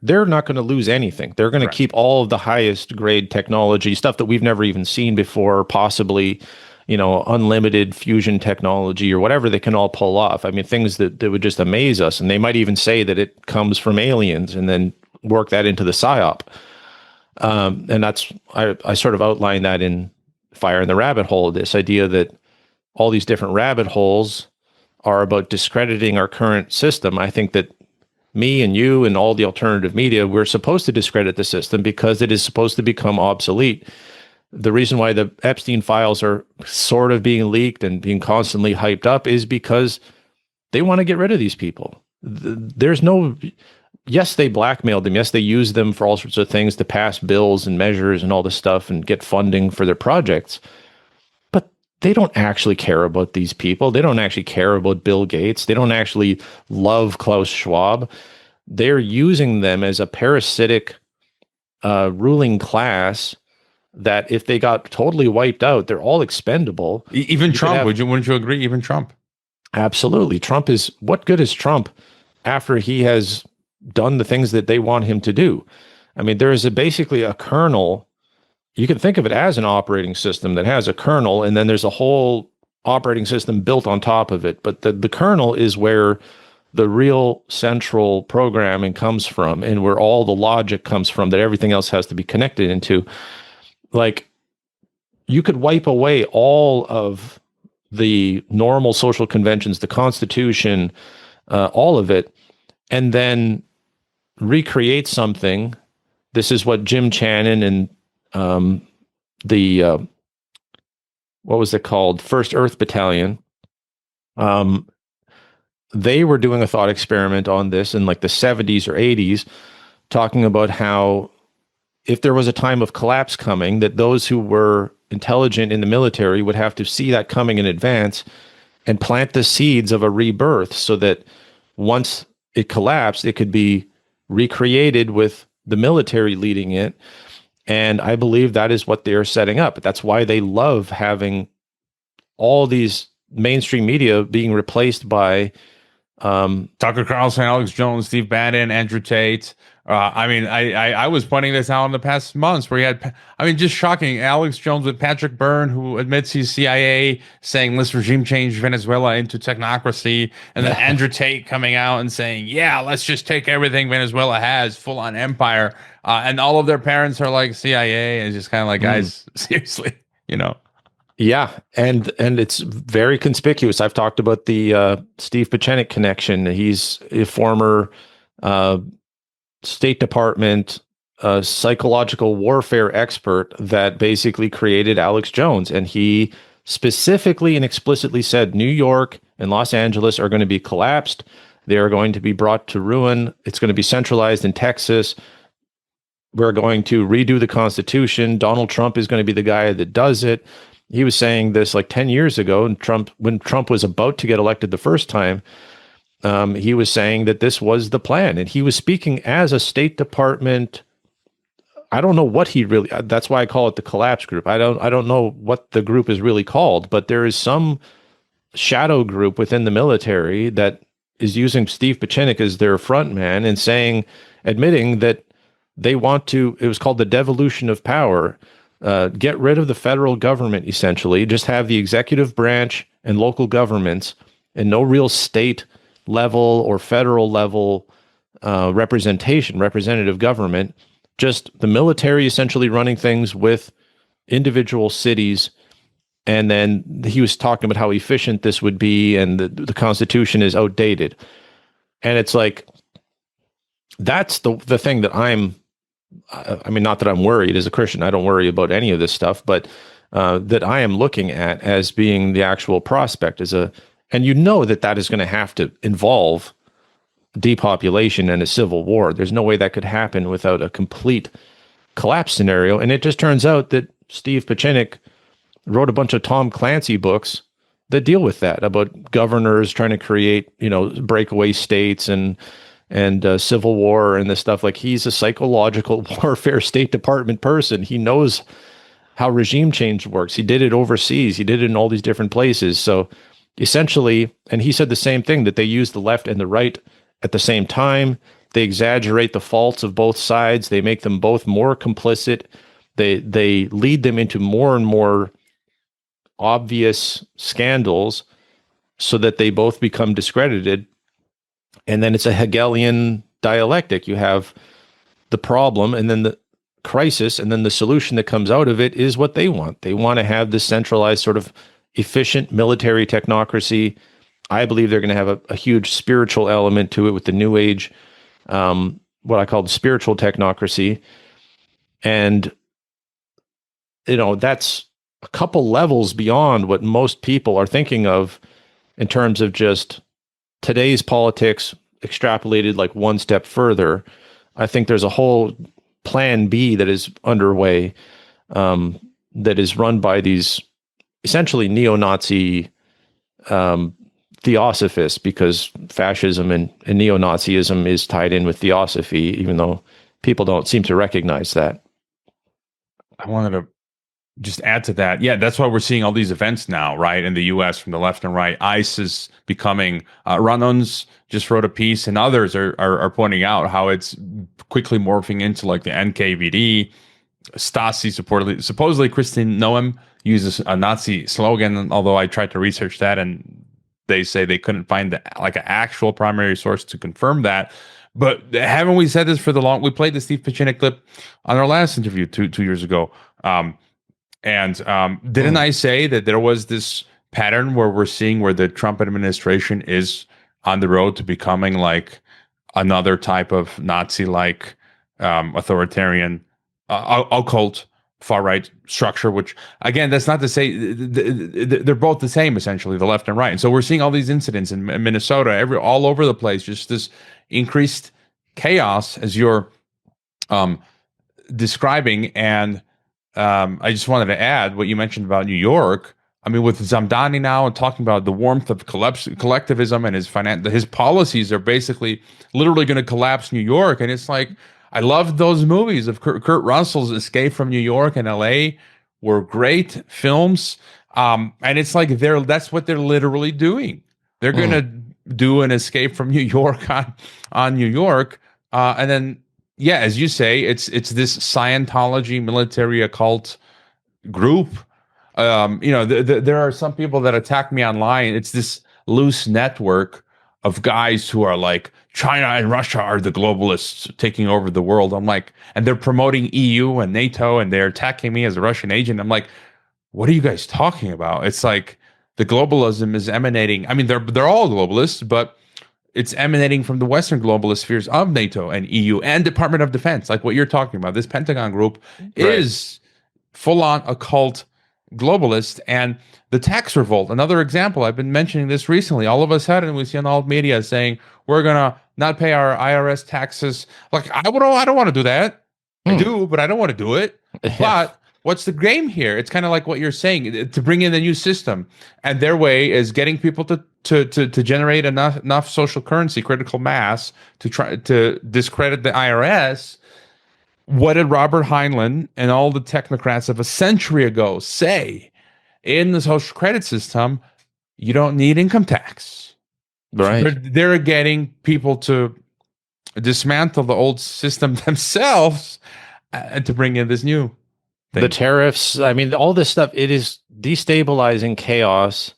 they're not going to lose anything. They're going to keep all of the highest grade technology, stuff that we've never even seen before, possibly, unlimited fusion technology or whatever they can all pull off. I mean, things that would just amaze us. And they might even say that it comes from aliens and then work that into the psyop. And that's, I sort of outlined that in Fire in the Rabbit Hole, this idea that all these different rabbit holes are about discrediting our current system. I think that me and you and all the alternative media, we're supposed to discredit the system because it is supposed to become obsolete. The reason why the Epstein files are sort of being leaked and being constantly hyped up is because they want to get rid of these people. Yes, they blackmailed them. Yes, they used them for all sorts of things to pass bills and measures and all this stuff and get funding for their projects. But they don't actually care about these people. They don't actually care about Bill Gates. They don't actually love Klaus Schwab. They're using them as a parasitic ruling class that if they got totally wiped out, they're all expendable. Even Trump, wouldn't you agree? Even Trump. Absolutely. What good is Trump after he has done the things that they want him to do? I mean, there is basically a kernel. You can think of it as an operating system that has a kernel, and then there's a whole operating system built on top of it. But the kernel is where the real central programming comes from and where all the logic comes from that everything else has to be connected into. Like, you could wipe away all of the normal social conventions, the Constitution, all of it, and then recreate something. This is what Jim Channon and what was it called? First Earth Battalion. They were doing a thought experiment on this in like the 70s or 80s, talking about how if there was a time of collapse coming, that those who were intelligent in the military would have to see that coming in advance and plant the seeds of a rebirth so that once it collapsed, it could be recreated with the military leading it. And I believe that is what they're setting up. That's why they love having all these mainstream media being replaced by Tucker Carlson, Alex Jones, Steve Bannon, Andrew Tate. I was pointing this out in the past months where you had, just shocking. Alex Jones with Patrick Byrne, who admits he's CIA, saying let's regime change Venezuela into technocracy. And then Andrew Tate coming out and saying, yeah, let's just take everything Venezuela has, full on empire. And all of their parents are like CIA. And it's just kind of like, guys, seriously, Yeah, and it's very conspicuous. I've talked about the Steve Pieczenik connection. He's a former State Department psychological warfare expert that basically created Alex Jones. And he specifically and explicitly said New York and Los Angeles are going to be collapsed. They are going to be brought to ruin. It's going to be centralized in Texas. We're going to redo the Constitution. Donald Trump is going to be the guy that does it. He was saying this like 10 years ago, and when Trump was about to get elected the first time, he was saying that this was the plan, and he was speaking as a State Department. I don't know what he really. That's why I call it the collapse group. I don't know what the group is really called, but there is some shadow group within the military that is using Steve Pieczenik as their front man and admitting that They want to, it was called the devolution of power, get rid of the federal government, essentially, just have the executive branch and local governments and no real state level or federal level representative government, just the military essentially running things with individual cities. And then he was talking about how efficient this would be, and the Constitution is outdated. And it's like, that's the thing that I mean, not that I'm worried as a Christian, I don't worry about any of this stuff, but that I am looking at as being the actual prospect and you know that is going to have to involve depopulation and a civil war. There's no way that could happen without a complete collapse scenario. And it just turns out that Steve Pachinik wrote a bunch of Tom Clancy books that deal with that, about governors trying to create, breakaway states and civil war and this stuff. Like, he's a psychological warfare State Department person. He knows how regime change works. He did it overseas. He did it in all these different places. So essentially, and he said the same thing, that they use the left and the right at the same time. They exaggerate the faults of both sides. They make them both more complicit. They lead them into more and more obvious scandals so that they both become discredited. And then it's a Hegelian dialectic. You have the problem and then the crisis, and then the solution that comes out of it is what they want. They want to have this centralized sort of efficient military technocracy. I believe they're going to have a huge spiritual element to it with the New Age, what I call spiritual technocracy. And, that's a couple levels beyond what most people are thinking of in terms of just today's politics extrapolated like one step further. I think there's a whole plan B that is underway, that is run by these essentially neo-Nazi theosophists, because fascism and neo-Nazism is tied in with theosophy, even though people don't seem to recognize that. I wanted to just add to that. Yeah, that's why we're seeing all these events now, right, in the U.S. from the left and right. ICE is becoming, Ranons just wrote a piece, and others are pointing out how it's quickly morphing into like the NKVD. Stasi supposedly Christine Noem uses a Nazi slogan, although I tried to research that and they say they couldn't find an actual primary source to confirm that. But haven't we said this for the long? We played the Steve Pachinik clip on our last interview two years ago. Didn't I say that there was this pattern where we're seeing where the Trump administration is on the road to becoming like another type of Nazi-like authoritarian occult far-right structure, which, again, that's not to say they're both the same, essentially, the left and right. And so we're seeing all these incidents in Minnesota, all over the place, just this increased chaos as you're describing. And I just wanted to add what you mentioned about New York. I mean, with Zamdani now and talking about the warmth of collectivism and his policies are basically literally going to collapse New York. And it's like, I loved those movies of Kurt Russell's Escape from New York and LA were great films. And it's like that's what they're literally doing. They're going to do an Escape from New York on New York. And then, yeah, as you say, it's this Scientology military occult group. There are some people that attack me online. It's this loose network of guys who are like, China and Russia are the globalists taking over the world. I'm like, and they're promoting EU and NATO, and they're attacking me as a Russian agent. I'm like, what are you guys talking about? It's like the globalism is emanating. I mean, they're all globalists, but it's emanating from the Western globalist spheres of NATO and EU and Department of Defense, like what you're talking about. This Pentagon group is full-on occult globalist. And the tax revolt, another example. I've been mentioning this recently. All of a sudden, we see on alt media saying we're gonna not pay our IRS taxes. Like, I don't want to do that. I do, but I don't want to do it. But what's the game here? It's kind of like what you're saying, to bring in a new system, and their way is getting people to generate enough social currency, critical mass, to try to discredit the IRS. What did Robert Heinlein and all the technocrats of a century ago say? In the social credit system, you don't need income tax. Right. So they're getting people to dismantle the old system themselves to bring in this new The thing. tariffs, I mean, all this stuff, it is destabilizing chaos,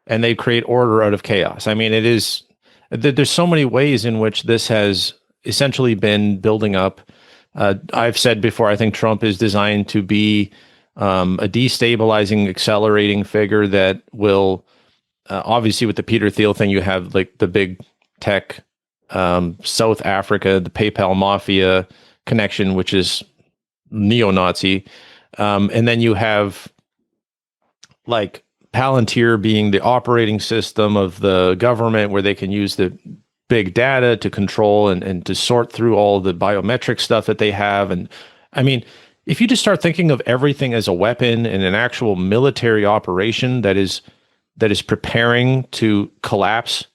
and they create order out of chaos. I mean, there's so many ways in which this has essentially been building up. I've said before, I think Trump is designed to be a destabilizing, accelerating figure that will, obviously, with the Peter Thiel thing, you have like the big tech, South Africa, the PayPal mafia connection, which is neo-Nazi. And then you have like Palantir being the operating system of the government where they can use the big data to control and to sort through all the biometric stuff that they have. And I mean, if you just start thinking of everything as a weapon and an actual military operation that is preparing to collapse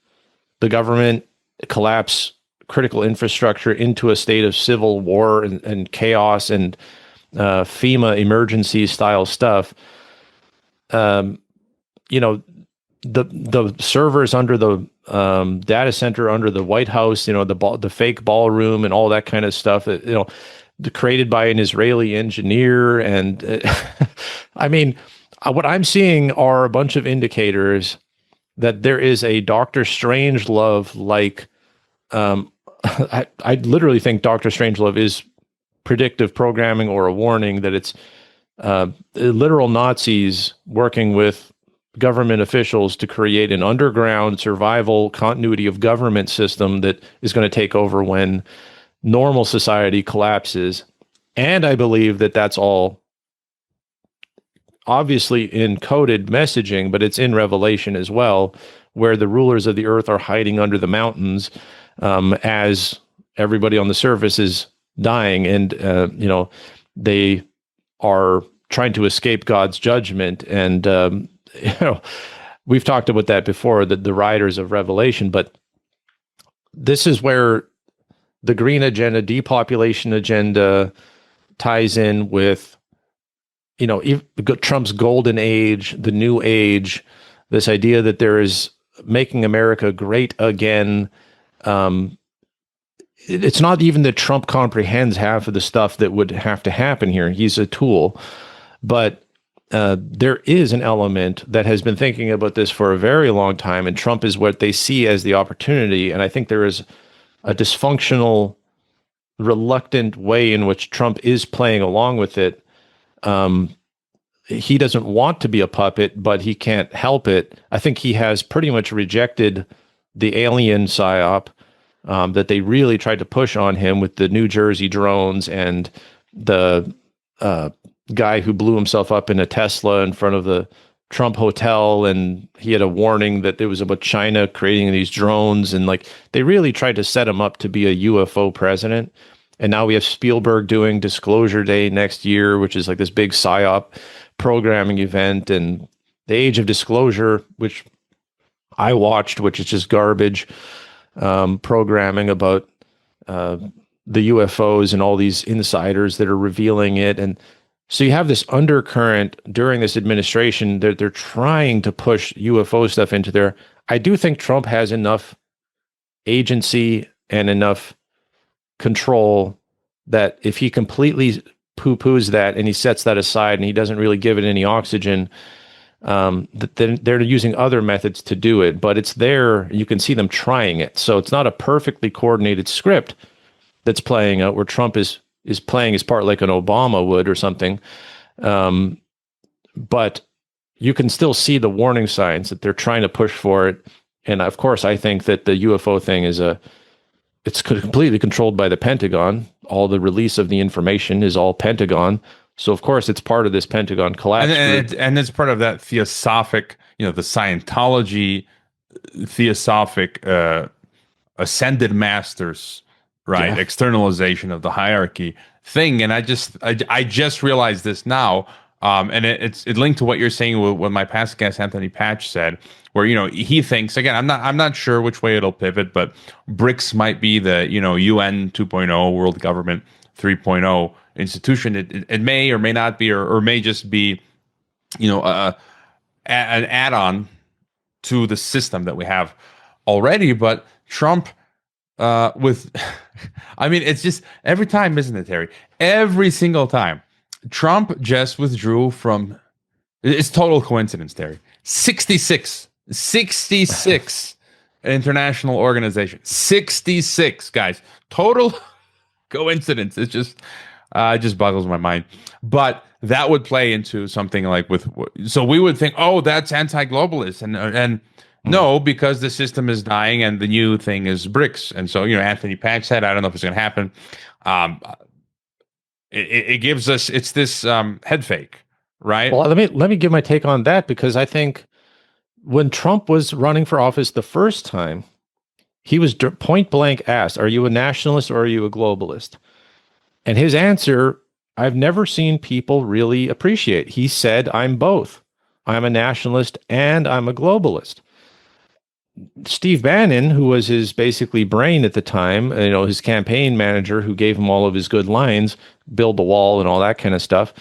the government, collapse critical infrastructure into a state of civil war and chaos and FEMA emergency style stuff. You know, the servers under the data center under the White House, you know, the fake ballroom and all that kind of stuff, you know, created by an Israeli engineer. And I mean, what I'm seeing are a bunch of indicators that there is a Dr. Strangelove like. I literally think Dr. Strangelove is predictive programming or a warning that it's literal Nazis working with government officials to create an underground survival continuity of government system that is going to take over when normal society collapses. And I believe that that's all obviously in coded messaging, but it's in Revelation as well, where the rulers of the earth are hiding under the mountains as everybody on the surface is dying. And, you know, they are trying to escape God's judgment. And, you know, we've talked about that before, the riders of Revelation, but this is where the green agenda, depopulation agenda ties in with, you know, Trump's golden age, the new age, this idea that there is making America great again. It's not even that Trump comprehends half of the stuff that would have to happen here. He's a tool, but there is an element that has been thinking about this for a very long time, and Trump is what they see as the opportunity. And I think there is a dysfunctional, reluctant way in which Trump is playing along with it. He doesn't want to be a puppet, but he can't help it. I think he has pretty much rejected the alien psyop that they really tried to push on him with the New Jersey drones and the guy who blew himself up in a Tesla in front of the Trump hotel. And he had a warning that it was about China creating these drones. And like, they really tried to set him up to be a UFO president. And now we have Spielberg doing Disclosure Day next year, which is like this big psyop programming event. And the Age of Disclosure, which I watched, which is just garbage programming about the UFOs and all these insiders that are revealing it. And so you have this undercurrent during this administration that they're trying to push UFO stuff into there. I do think Trump has enough agency and enough control that if he completely poo-poos that and he sets that aside and he doesn't really give it any oxygen, then they're using other methods to do it. But it's there. You can see them trying it. So it's not a perfectly coordinated script that's playing out where Trump is playing his part like an Obama would or something. But you can still see the warning signs that they're trying to push for it. And of course, I think that the UFO thing it's completely controlled by the Pentagon. All the release of the information is all Pentagon. So of course, it's part of this Pentagon collapse. And it's part of that theosophic, you know, the Scientology theosophic ascended masters, right? Yeah. Externalization of the hierarchy thing. And I just realized this now. And it linked to what you're saying with what my past guest Anthony Patch said, where, you know, he thinks, again, I'm not sure which way it'll pivot, but BRICS might be the, you know, UN 2.0, World Government 3.0 institution. It may or may not be, or may just be, you know, an add-on to the system that we have already. But Trump with I mean, it's just every time, isn't it, Terry? Every single time. Trump just withdrew from, it's total coincidence, Terry. 66 international organization. 66 guys. Total coincidence. It just boggles my mind. But that would play into something like with, so we would think, oh, that's anti-globalist, and no, because the system is dying and the new thing is BRICS. And so, Anthony Pack said, I don't know if it's going to happen. Um, it gives us, it's this head fake, right? Well, let me give my take on that, because I think when Trump was running for office the first time, he was point blank asked, "Are you a nationalist or are you a globalist?" And his answer, I've never seen people really appreciate. He said, "I'm both. I'm a nationalist and I'm a globalist." Steve Bannon, who was his basically brain at the time, his campaign manager, who gave him all of his good lines, build the wall and all that kind of stuff.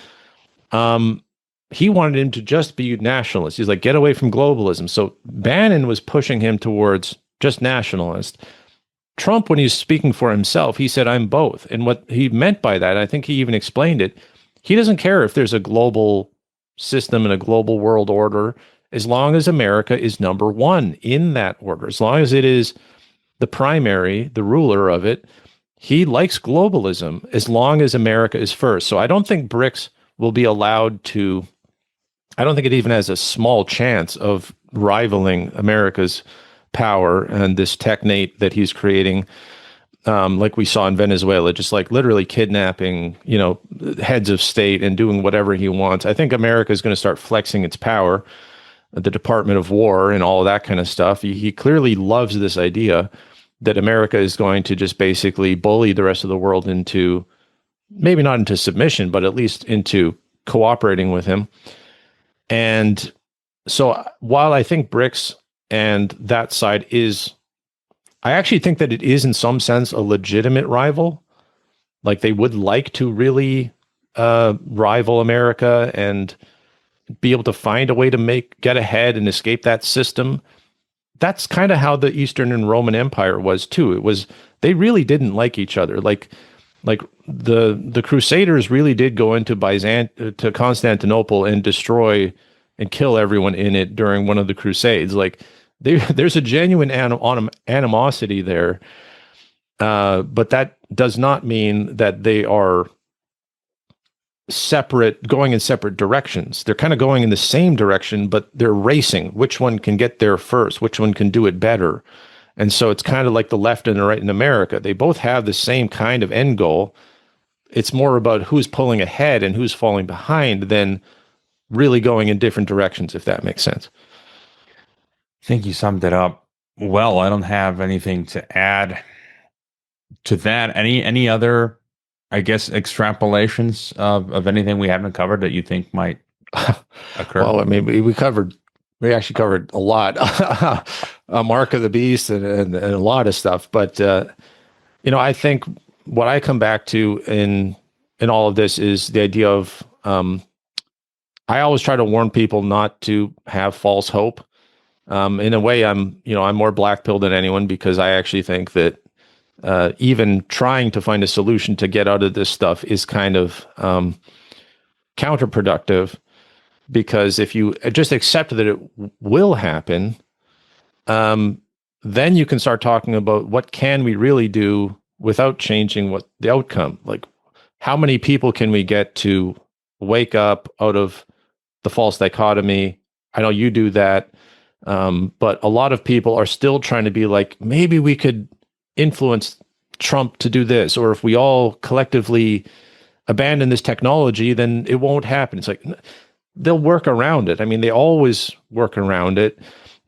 He wanted him to just be nationalist. He's like, get away from globalism. So Bannon was pushing him towards just nationalist. Trump, when he was speaking for himself, he said, I'm both. And what he meant by that, I think he even explained it, he doesn't care if there's a global system and a global world order, as long as America is number one in that order, as long as it is the primary, the ruler of it. He likes globalism as long as America is first. So I don't think BRICS will be allowed to, I don't think it even has a small chance of rivaling America's power and this technate that he's creating, like we saw in Venezuela, just like literally kidnapping, heads of state and doing whatever he wants. I think America is going to start flexing its power, the Department of War and all of that kind of stuff. He clearly loves this idea that America is going to just basically bully the rest of the world into, maybe not into submission, but at least into cooperating with him. And so while I think BRICS and that side is, I actually think that it is in some sense a legitimate rival. Like they would like to really rival America and be able to find a way to get ahead and escape that system. That's kind of how the Eastern and Roman Empire was too. It was, they really didn't like each other. Like the Crusaders really did go into to Constantinople and destroy and kill everyone in it during one of the Crusades. Like there's a genuine animosity there, but that does not mean that they are going in separate directions. They're kind of going in the same direction, but they're racing. Which one can get there first? Which one can do it better? And so it's kind of like the left and the right in America. They both have the same kind of end goal. It's more about who's pulling ahead and who's falling behind than really going in different directions, if that makes sense. I think you summed it up well. I don't have anything to add to that. Any other, I guess, extrapolations of anything we haven't covered that you think might occur? Well, I mean, we actually covered a lot, a mark of the beast and a lot of stuff. But, I think what I come back to in all of this is the idea of, I always try to warn people not to have false hope. In a way, I'm more black-pilled than anyone, because I actually think that even trying to find a solution to get out of this stuff is kind of counterproductive, because if you just accept that it will happen, then you can start talking about what can we really do without changing what the outcome. Like, how many people can we get to wake up out of the false dichotomy? I know you do that, but a lot of people are still trying to be like, maybe we could influence Trump to do this, or if we all collectively abandon this technology, then it won't happen. It's like, they'll work around it. I mean, they always work around it.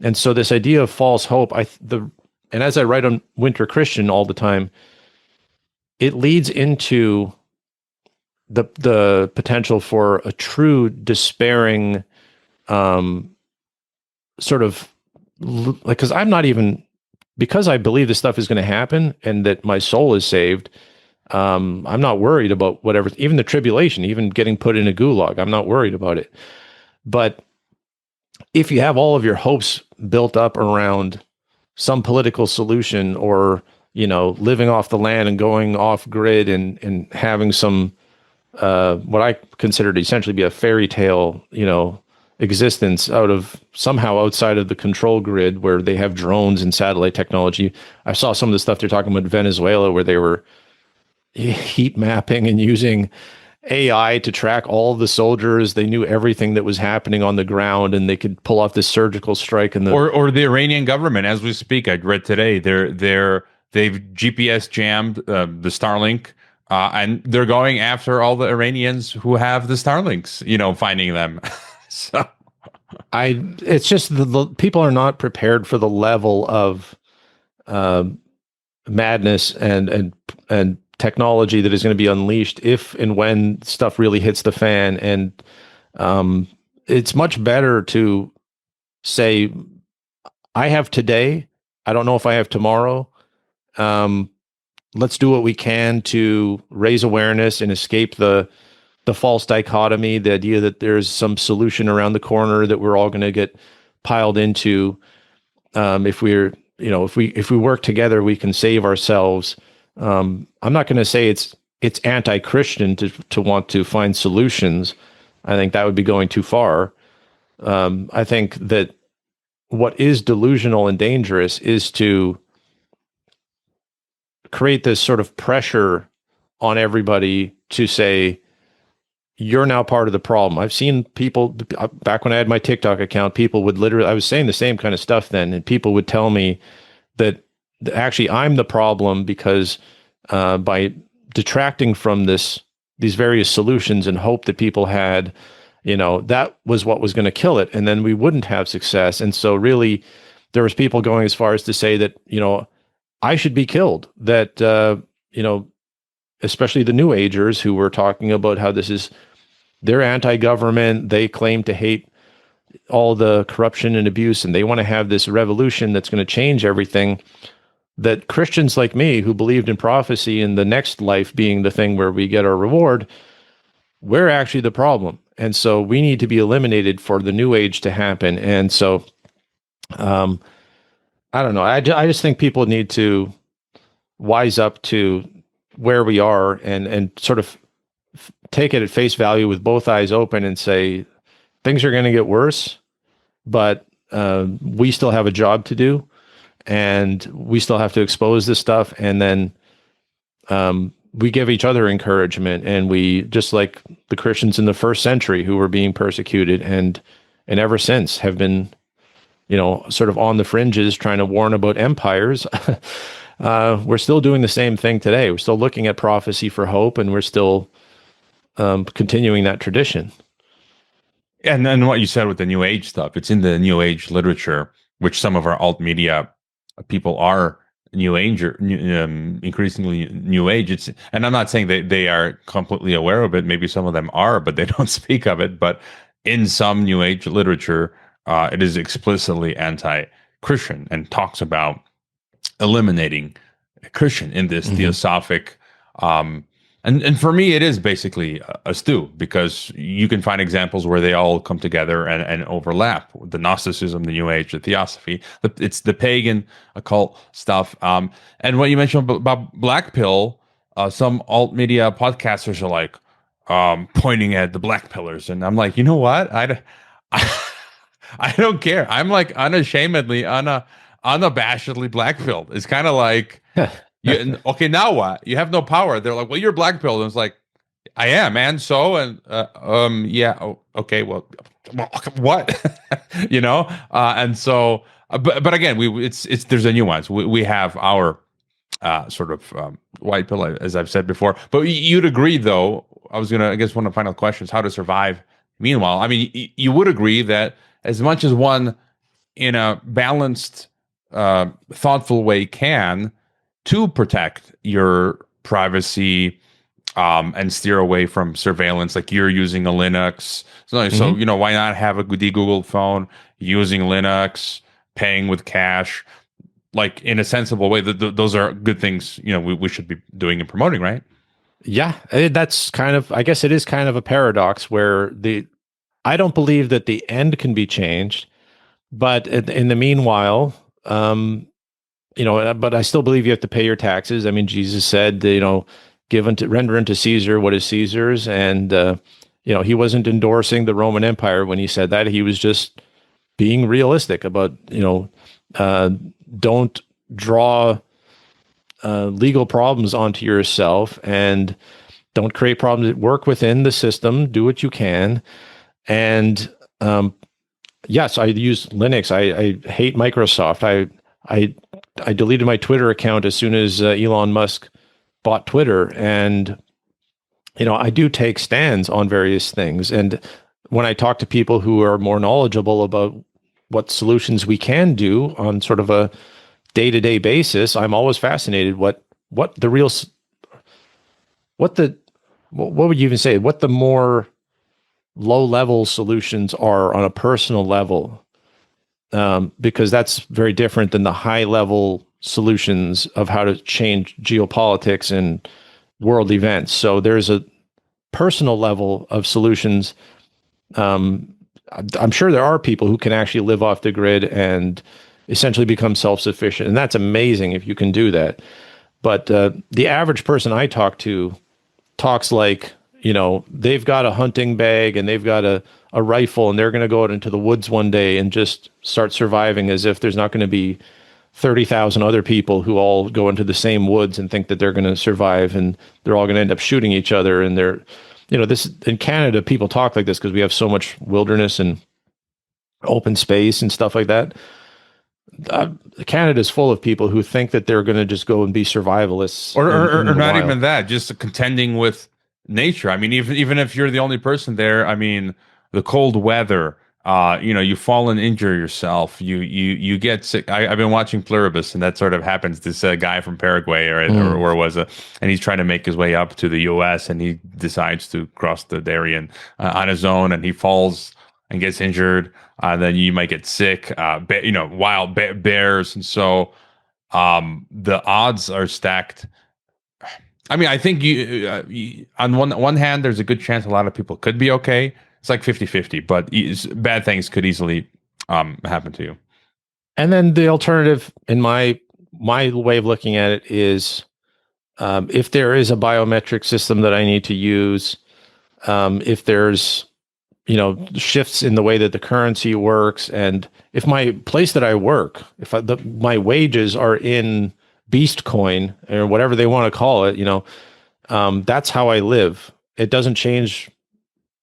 And so this idea of false hope, and as I write on Winter Christian all the time, it leads into the potential for a true despairing sort of, like, because I'm not even, because I believe this stuff is going to happen and that my soul is saved, I'm not worried about whatever, even the tribulation, even getting put in a gulag. I'm not worried about it. But if you have all of your hopes built up around some political solution, or living off the land and going off grid and having some what I consider to essentially be a fairy tale, existence somehow outside of the control grid where they have drones and satellite technology. I saw some of the stuff they're talking about in Venezuela where they were heat mapping and using AI to track all the soldiers. They knew everything that was happening on the ground, and they could pull off this surgical strike. And or the Iranian government, as we speak, I read today, they've GPS jammed the Starlink, and they're going after all the Iranians who have the Starlinks. Finding them. So it's just the people are not prepared for the level of madness and technology that is going to be unleashed if and when stuff really hits the fan. And it's much better to say, I have today. I don't know if I have tomorrow. Let's do what we can to raise awareness and escape the false dichotomy, the idea that there's some solution around the corner that we're all going to get piled into. If we work together, we can save ourselves. I'm not going to say it's anti-Christian to want to find solutions. I think that would be going too far. I think that what is delusional and dangerous is to create this sort of pressure on everybody to say, you're now part of the problem. I've seen people back when I had my TikTok account, people would literally, I was saying the same kind of stuff then, and people would tell me that actually I'm the problem because by detracting from these various solutions and hope that people had, that was what was going to kill it. And then we wouldn't have success. And so really there was people going as far as to say that, I should be killed, that, especially the New Agers who were talking about how they're anti-government. They claim to hate all the corruption and abuse, and they want to have this revolution that's going to change everything. That Christians like me, who believed in prophecy and the next life being the thing where we get our reward, we're actually the problem. And so we need to be eliminated for the new age to happen. And so, I don't know. I just think people need to wise up to where we are and sort of take it at face value with both eyes open and say, things are going to get worse, but we still have a job to do, and we still have to expose this stuff. And then we give each other encouragement, and we, just like the Christians in the first century who were being persecuted and ever since have been, sort of on the fringes trying to warn about empires. We're still doing the same thing today. We're still looking at prophecy for hope, and we're still continuing that tradition. And then what you said with the New Age stuff, it's in the New Age literature, which some of our alt media people are New Age, increasingly New Age. And I'm not saying they are completely aware of it. Maybe some of them are, but they don't speak of it. But in some New Age literature, it is explicitly anti-Christian and talks about eliminating Christian in this theosophic. And for me, it is basically a stew, because you can find examples where they all come together and overlap. The Gnosticism, the New Age, the Theosophy, it's the pagan occult stuff. And what you mentioned about Black Pill, some alt media podcasters are like pointing at the Black Pillars, and I'm like, you know what? I don't care. I'm like unashamedly, unabashedly Black Pilled. It's kind of like. Okay, now what? You have no power. They're like, well, you're black pilled. And it's like, I am, man. So, and yeah, okay, well, what? And so, but again, it's there's a nuance. We have our sort of white pill, as I've said before. But you'd agree, though. I guess one of the final questions: how to survive. Meanwhile, I mean, you would agree that as much as one, in a balanced, thoughtful way, can, to protect your privacy and steer away from surveillance, like you're using a Linux. So why not have a Google phone, using Linux, paying with cash, like in a sensible way? Those are good things, we should be doing and promoting, right? Yeah, that's I guess it is kind of a paradox where I don't believe that the end can be changed, but in the meanwhile, but I still believe you have to pay your taxes. I mean, Jesus said, render unto Caesar what is Caesar's. And, he wasn't endorsing the Roman Empire when he said that. He was just being realistic about, don't draw legal problems onto yourself, and don't create problems. Work within the system, do what you can. And yes, I use Linux. I hate Microsoft. I deleted my Twitter account as soon as Elon Musk bought Twitter. And, I do take stands on various things. And when I talk to people who are more knowledgeable about what solutions we can do on sort of a day-to-day basis, I'm always fascinated what the real, what would you even say, what the more low-level solutions are on a personal level, because that's very different than the high-level solutions of how to change geopolitics and world events. So there's a personal level of solutions. I'm sure there are people who can actually live off the grid and essentially become self-sufficient, and that's amazing if you can do that. But the average person I talk to talks like, they've got a hunting bag and they've got a rifle, and they're going to go out into the woods one day and just start surviving as if there's not going to be 30,000 other people who all go into the same woods and think that they're going to survive, and they're all going to end up shooting each other. And this in Canada, people talk like this because we have so much wilderness and open space and stuff like that. Canada is full of people who think that they're going to just go and be survivalists, or not wild. Even that, just contending with nature. I mean, even if you're the only person there, I mean, the cold weather, you fall and injure yourself, you get sick. I've been watching Pluribus, and that sort of happens. This guy from Paraguay, or where was it? And he's trying to make his way up to the U.S., and he decides to cross the Darien on his own, and he falls and gets injured. Then you might get sick. Wild bears, and so the odds are stacked. I mean, I think you on one hand, there's a good chance a lot of people could be okay. It's like 50-50, but bad things could easily happen to you. And then the alternative, in my way of looking at it, is if there is a biometric system that I need to use, if there's shifts in the way that the currency works, and if my place that I work, if my wages are in Beast Coin or whatever they want to call it, that's how I live. It doesn't change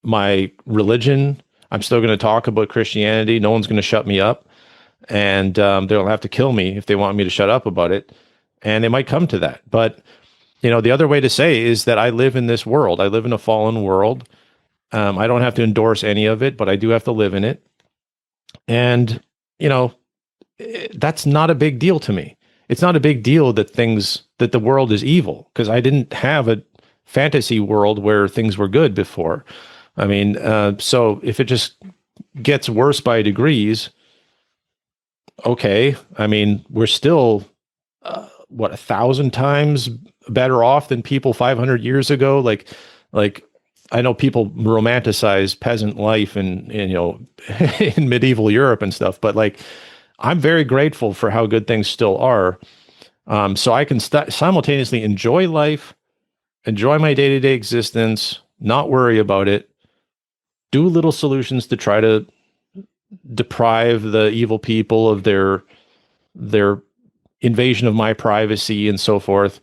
my religion. I'm still going to talk about Christianity. No one's going to shut me up, and they'll have to kill me if they want me to shut up about it. And it might come to that. But, the other way to say is that I live in this world. I live in a fallen world. I don't have to endorse any of it, but I do have to live in it. And, that's not a big deal to me. It's not a big deal that the world is evil, because I didn't have a fantasy world where things were good before. I mean, so if it just gets worse by degrees, okay. I mean, we're still, 1,000 times better off than people 500 years ago. Like I know people romanticize peasant life in in medieval Europe and stuff, but I'm very grateful for how good things still are. So I can simultaneously enjoy life, enjoy my day-to-day existence, not worry about it, do little solutions to try to deprive the evil people of their invasion of my privacy and so forth,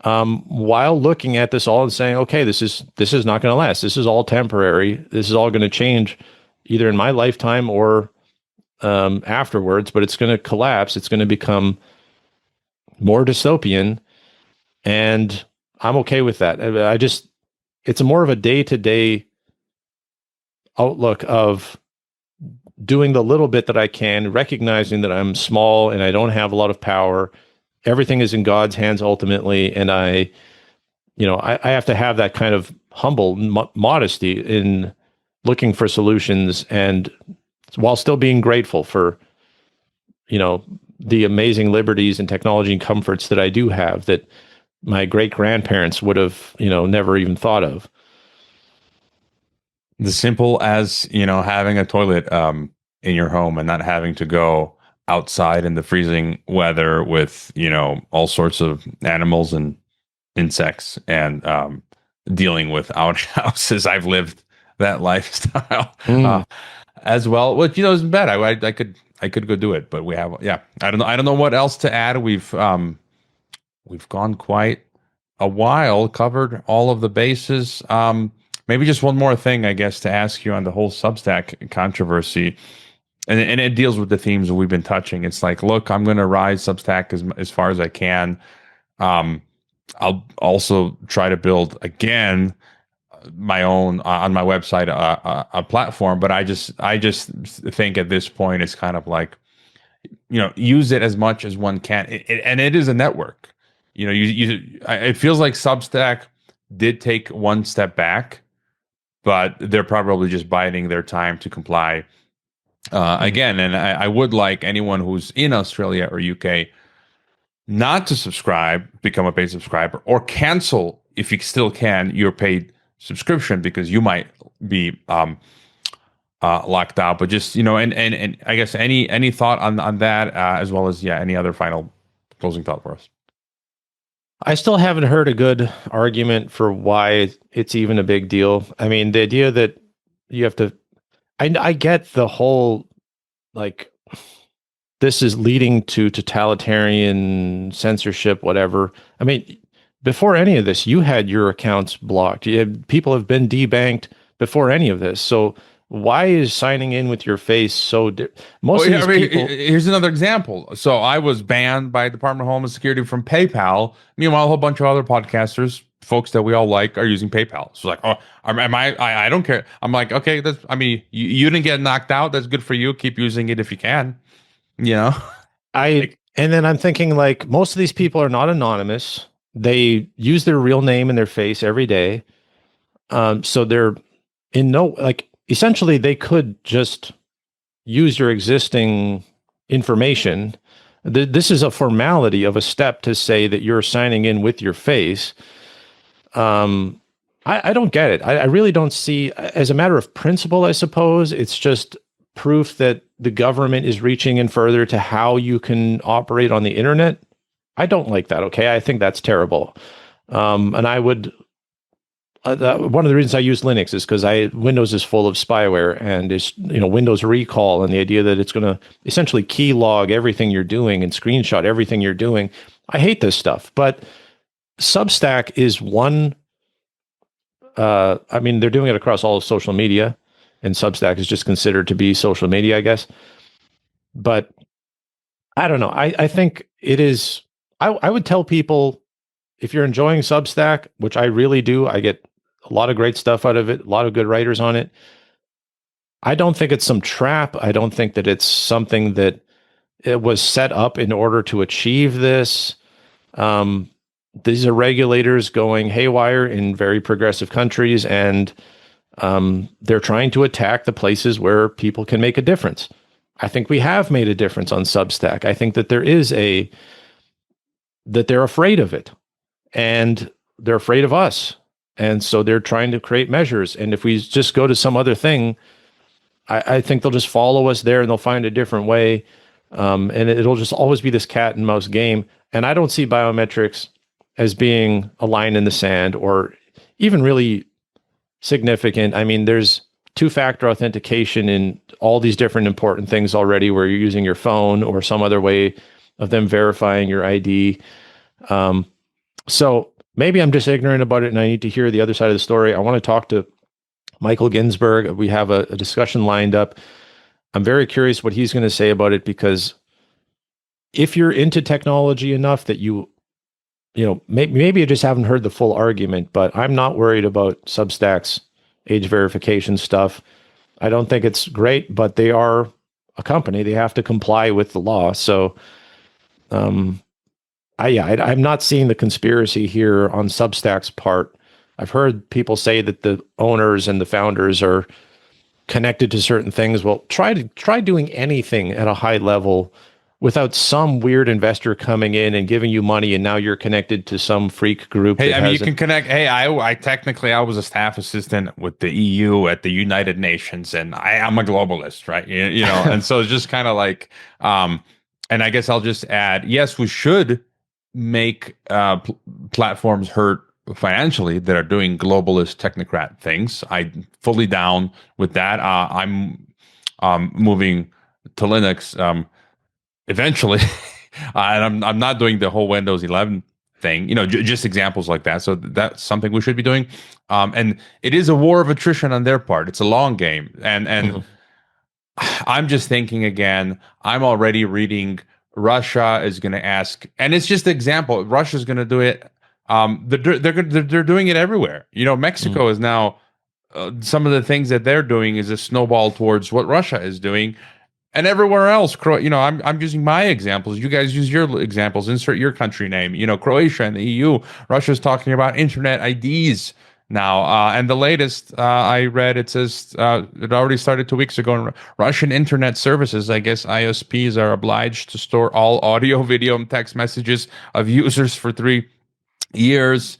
while looking at this all and saying, okay, this is not going to last. This is all temporary. This is all going to change either in my lifetime or afterwards, but it's going to collapse. It's going to become more dystopian, and I'm okay with that. It's more of a day-to-day outlook of doing the little bit that I can, recognizing that I'm small and I don't have a lot of power. Everything is in God's hands ultimately, and I have to have that kind of humble modesty in looking for solutions, and while still being grateful for the amazing liberties and technology and comforts that I do have that my great grandparents would have never even thought of. The simple as having a toilet in your home and not having to go outside in the freezing weather with, all sorts of animals and insects and dealing with outhouses. I've lived that lifestyle Mm. as well, which, isn't bad. I could go do it, but yeah, I don't know what else to add. We've gone quite a while, covered all of the bases. Maybe just one more thing, I guess, to ask you on the whole Substack controversy, and it deals with the themes that we've been touching. It's like, look, I'm going to rise Substack as far as I can. Um, I'll also try to build again my own on my website a platform, but I just think at this point it's kind of like, use it as much as one can, and it is a network. It feels like Substack did take one step back, but they're probably just biding their time to comply again. And I would like anyone who's in Australia or UK not to subscribe, become a paid subscriber, or cancel, if you still can, your paid subscription, because you might be locked out. But just, and I guess any thought on that, as well as, yeah, any other final closing thought for us? I still haven't heard a good argument for why it's even a big deal. I mean, the idea that you have to, I get the whole, like, this is leading to totalitarian censorship, whatever. I mean, before any of this, you had your accounts blocked. People have been debanked before any of this. So why is signing in with your face so most of these people? Here's another example. So I was banned by Department of Homeland Security from PayPal. Meanwhile, a whole bunch of other podcasters, folks that we all like, are using PayPal. So like, oh, am I don't care. I'm like, okay, you didn't get knocked out. That's good for you. Keep using it if you can. And then I'm thinking, like, most of these people are not anonymous. They use their real name and their face every day. So they're essentially they could just use your existing information. This is a formality of a step to say that you're signing in with your face. I don't get it. I really don't see, as a matter of principle, I suppose, it's just proof that the government is reaching in further to how you can operate on the internet. I don't like that. Okay. I think that's terrible. And I would, one of the reasons I use Linux is because Windows is full of spyware, and Windows recall, and the idea that it's going to essentially key log everything you're doing and screenshot everything you're doing. I hate this stuff, but Substack is one. I mean, they're doing it across all of social media, and Substack is just considered to be social media, I guess. But I don't know. I think it is. I would tell people, if you're enjoying Substack, which I really do, I get a lot of great stuff out of it, a lot of good writers on it. I don't think it's some trap. I don't think that it's something that it was set up in order to achieve this. These are regulators going haywire in very progressive countries, and they're trying to attack the places where people can make a difference. I think we have made a difference on Substack. I think that that they're afraid of it, and they're afraid of us. And so they're trying to create measures. And if we just go to some other thing, I think they'll just follow us there, and they'll find a different way. And it'll just always be this cat and mouse game. And I don't see biometrics as being a line in the sand or even really significant. I mean, there's two-factor authentication in all these different important things already, where you're using your phone or some other way of them verifying your ID. So maybe I'm just ignorant about it, and I need to hear the other side of the story. I want to talk to Michael Ginsberg. We have a discussion lined up. I'm very curious what he's going to say about it, because if you're into technology enough that maybe you just haven't heard the full argument, but I'm not worried about Substack's age verification stuff. I don't think it's great, but they are a company. They have to comply with the law. So, I'm not seeing the conspiracy here on Substack's part. I've heard people say that the owners and the founders are connected to certain things. Well, try doing anything at a high level without some weird investor coming in and giving you money, and now you're connected to some freak group Hey, that I mean, you has can connect. Hey, I technically I was a staff assistant with the EU at the United Nations, and I'm a globalist, right? You know, and so it's just kind of like, and I guess I'll just add, yes, we should make platforms hurt financially that are doing globalist technocrat things. I fully down with that. I'm moving to Linux eventually, and I'm not doing the whole Windows 11 thing. You know, just examples like that. So that's something we should be doing. And it is a war of attrition on their part. It's a long game, and Mhm. I'm just thinking again. I'm already reading. Russia is going to ask, and it's just an example. Russia's going to do it. They're doing it everywhere. You know, Mhm. Mexico is now. Some of the things that they're doing is a snowball towards what Russia is doing, and everywhere else. You know, I'm using my examples. You guys use your examples. Insert your country name. You know, Croatia and the EU. Russia's talking about internet IDs now. And the latest I read, it says it already started 2 weeks ago. Russian internet services, I guess ISPs, are obliged to store all audio, video, and text messages of users for 3 years.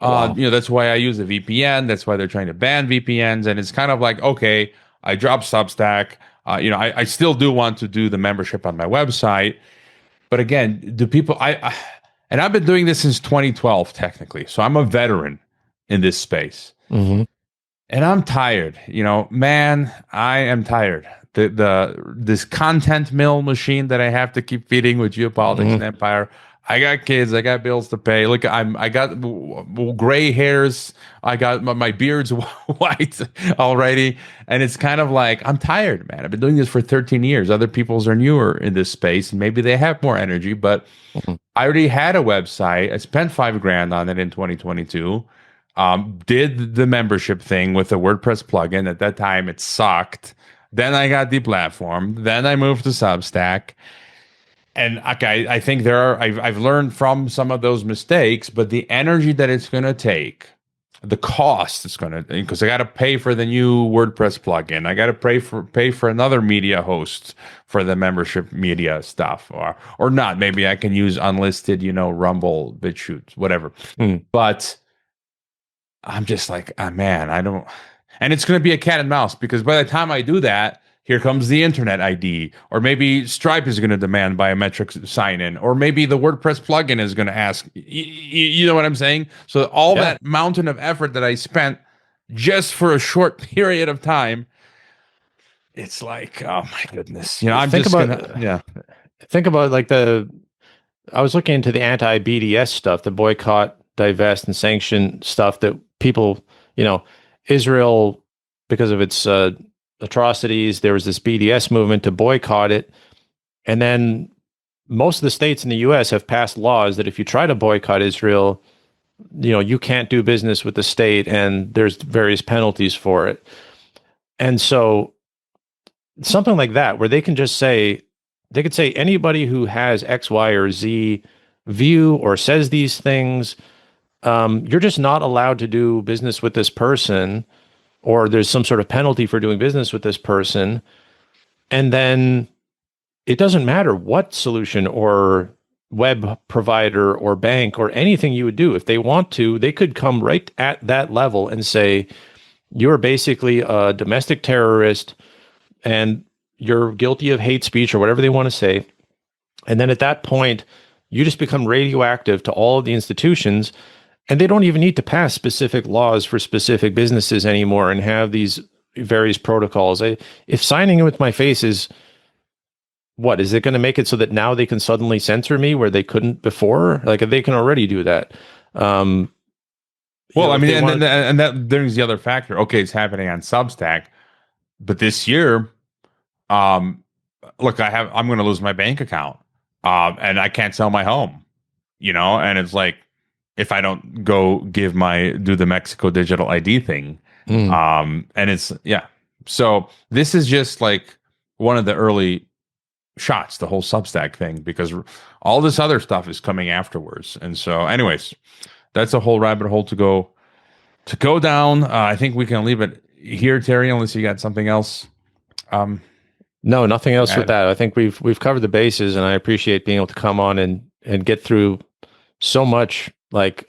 Wow. You know, that's why I use a VPN. That's why they're trying to ban VPNs. And it's kind of like, okay, I dropped Substack. You know, I still do want to do the membership on my website. But again, do people, and I've been doing this since 2012, technically. So I'm a veteran in this space. Mhm. And I'm tired, you know, man, I am tired. This content mill machine that I have to keep feeding with geopolitics and Mhm. empire. I got kids, I got bills to pay. Look, I got gray hairs. I got my beard's white already, and it's kind of like I'm tired, man. I've been doing this for 13 years. Other people's are newer in this space, and maybe they have more energy. But Mhm. I already had a website. I spent 5 grand on it in 2022. Did the membership thing with the WordPress plugin. At that time, it sucked. Then I got deplatformed. Then I moved to Substack. And okay, I think I've learned from some of those mistakes, but the energy that it's going to take, the cost it's going to, because I got to pay for the new WordPress plugin. I got to pay for another media host for the membership media stuff, or not. Maybe I can use unlisted, you know, Rumble, BitChute, whatever. Mhm. But I'm just like, man, I don't. And it's going to be a cat and mouse because by the time I do that, here comes the internet ID, or maybe Stripe is going to demand biometric sign in, or maybe the WordPress plugin is going to ask. You know what I'm saying? So all Yeah. that mountain of effort that I spent just for a short period of time, it's like, oh my goodness. You know, I'm Think just about gonna, yeah. think about like the I was looking into the anti-BDS stuff, the boycott, divest, and sanction stuff that people, you know, Israel, because of its atrocities, there was this BDS movement to boycott it. And then most of the states in the US have passed laws that if you try to boycott Israel, you know, you can't do business with the state and there's various penalties for it. And so something like that, where they can just say, they could say anybody who has X, Y, or Z view or says these things, you're just not allowed to do business with this person, or there's some sort of penalty for doing business with this person. And then it doesn't matter what solution or web provider or bank or anything you would do. If they want to, they could come right at that level and say, you're basically a domestic terrorist and you're guilty of hate speech or whatever they want to say. And then at that point, you just become radioactive to all of the institutions. And they don't even need to pass specific laws for specific businesses anymore and have these various protocols. If signing in with my face is what, is it going to make it so that now they can suddenly censor me where they couldn't before? Like they can already do that. Um, Well, I if mean, they want, and that brings the other factor. Okay, it's happening on Substack, but this year, um, look, I'm going to lose my bank account, and I can't sell my home, you know, and it's like if I don't go do the Mexico digital ID thing, mm, and it's yeah. So this is just like one of the early shots, the whole Substack thing, because all this other stuff is coming afterwards, and so, anyways, that's a whole rabbit hole to go down. I think we can leave it here, Terry, unless you got something else. Um, No, nothing else with And that. I think we've covered the bases, and I appreciate being able to come on and get through so much like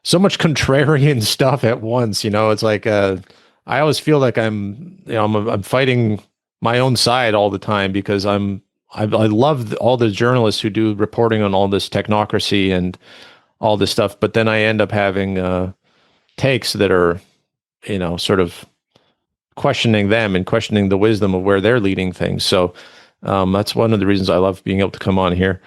so much contrarian stuff at once. It's like I always feel like I'm fighting my own side all the time because I love all the journalists who do reporting on all this technocracy and all this stuff, but then I end up having takes that are sort of questioning them and questioning the wisdom of where they're leading things. So that's one of the reasons I love being able to come on here.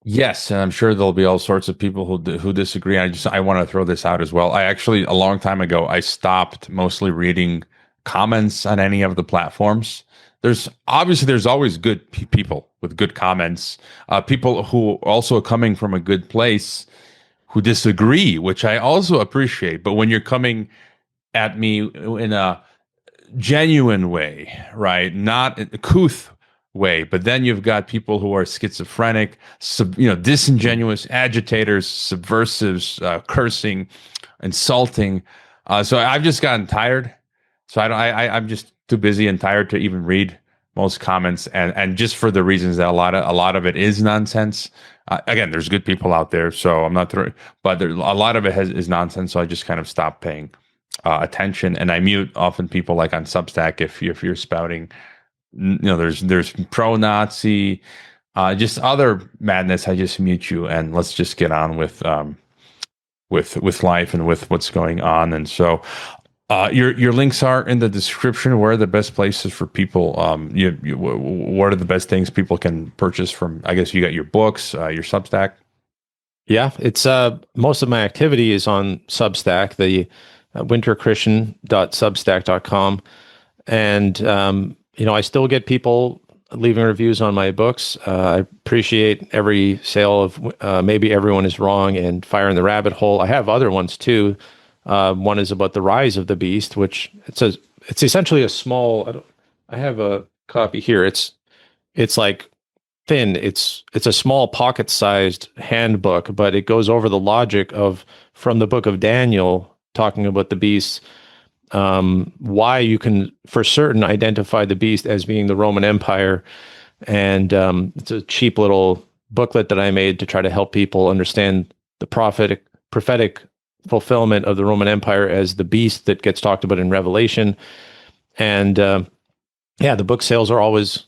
yes, and I'm sure there'll be all sorts of people who disagree. I want to throw this out as well. I actually a long time ago I stopped mostly reading comments on any of the platforms. There's always good people with good comments, people who also coming from a good place who disagree, which I also appreciate. But when you're coming at me in a genuine way, right? Not a couth way. But then you've got people who are schizophrenic, disingenuous agitators, subversives, cursing, insulting. So I've just gotten tired. So I'm just too busy and tired to even read most comments, and just for the reasons that a lot of it is nonsense. Again, there's good people out there, so I'm not throwing, but a lot of it is nonsense. So I just kind of stopped paying attention, and I mute often people like on Substack if you're spouting, there's pro-Nazi, just other madness. I just mute you, and let's just get on with life and with what's going on. And so, your links are in the description. Where are the best places for people? What are the best things people can purchase from? I guess you got your books, your Substack. Yeah, it's most of my activity is on Substack, the winterchristian.substack.com. And I still get people leaving reviews on my books. I appreciate every sale of Maybe Everyone Is Wrong and Fire in the Rabbit Hole. I have other ones too. One is about the rise of the beast, which it's essentially a small. I have a copy here. It's like thin. It's a small pocket-sized handbook, but it goes over the logic of from the book of Daniel, talking about the beast, why you can for certain identify the beast as being the Roman Empire, and it's a cheap little booklet that I made to try to help people understand the prophetic fulfillment of the Roman Empire as the beast that gets talked about in Revelation. And the book sales are always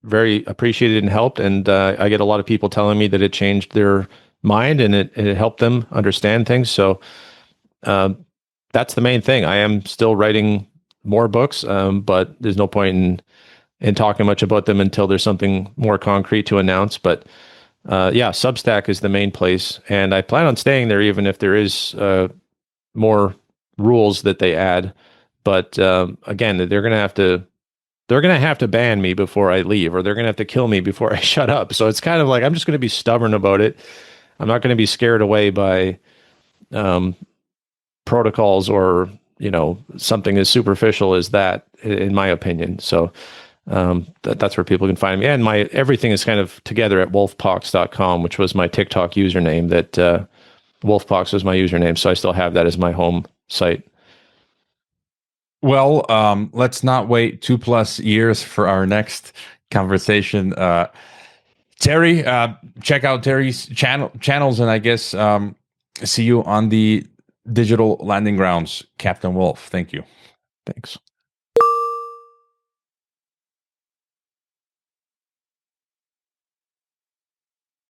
very appreciated and helped. And I get a lot of people telling me that it changed their mind and it helped them understand things. So that's the main thing. I am still writing more books, but there's no point in talking much about them until there's something more concrete to announce. But Substack is the main place, and I plan on staying there even if there is more rules that they add. But again, they're gonna have to ban me before I leave, or they're gonna have to kill me before I shut up. So it's kind of like I'm just gonna be stubborn about it. I'm not gonna be scared away by protocols or something as superficial as that, in my opinion. So that's where people can find me, and my everything is kind of together at wolfpox.com, which was my TikTok username. That Wolfpox was my username, so I still have that as my home site. Well, let's not wait 2+ years for our next conversation. Terry, check out Terry's channels, and I guess see you on the digital landing grounds, Captain Wolfe. Thank you. Thanks.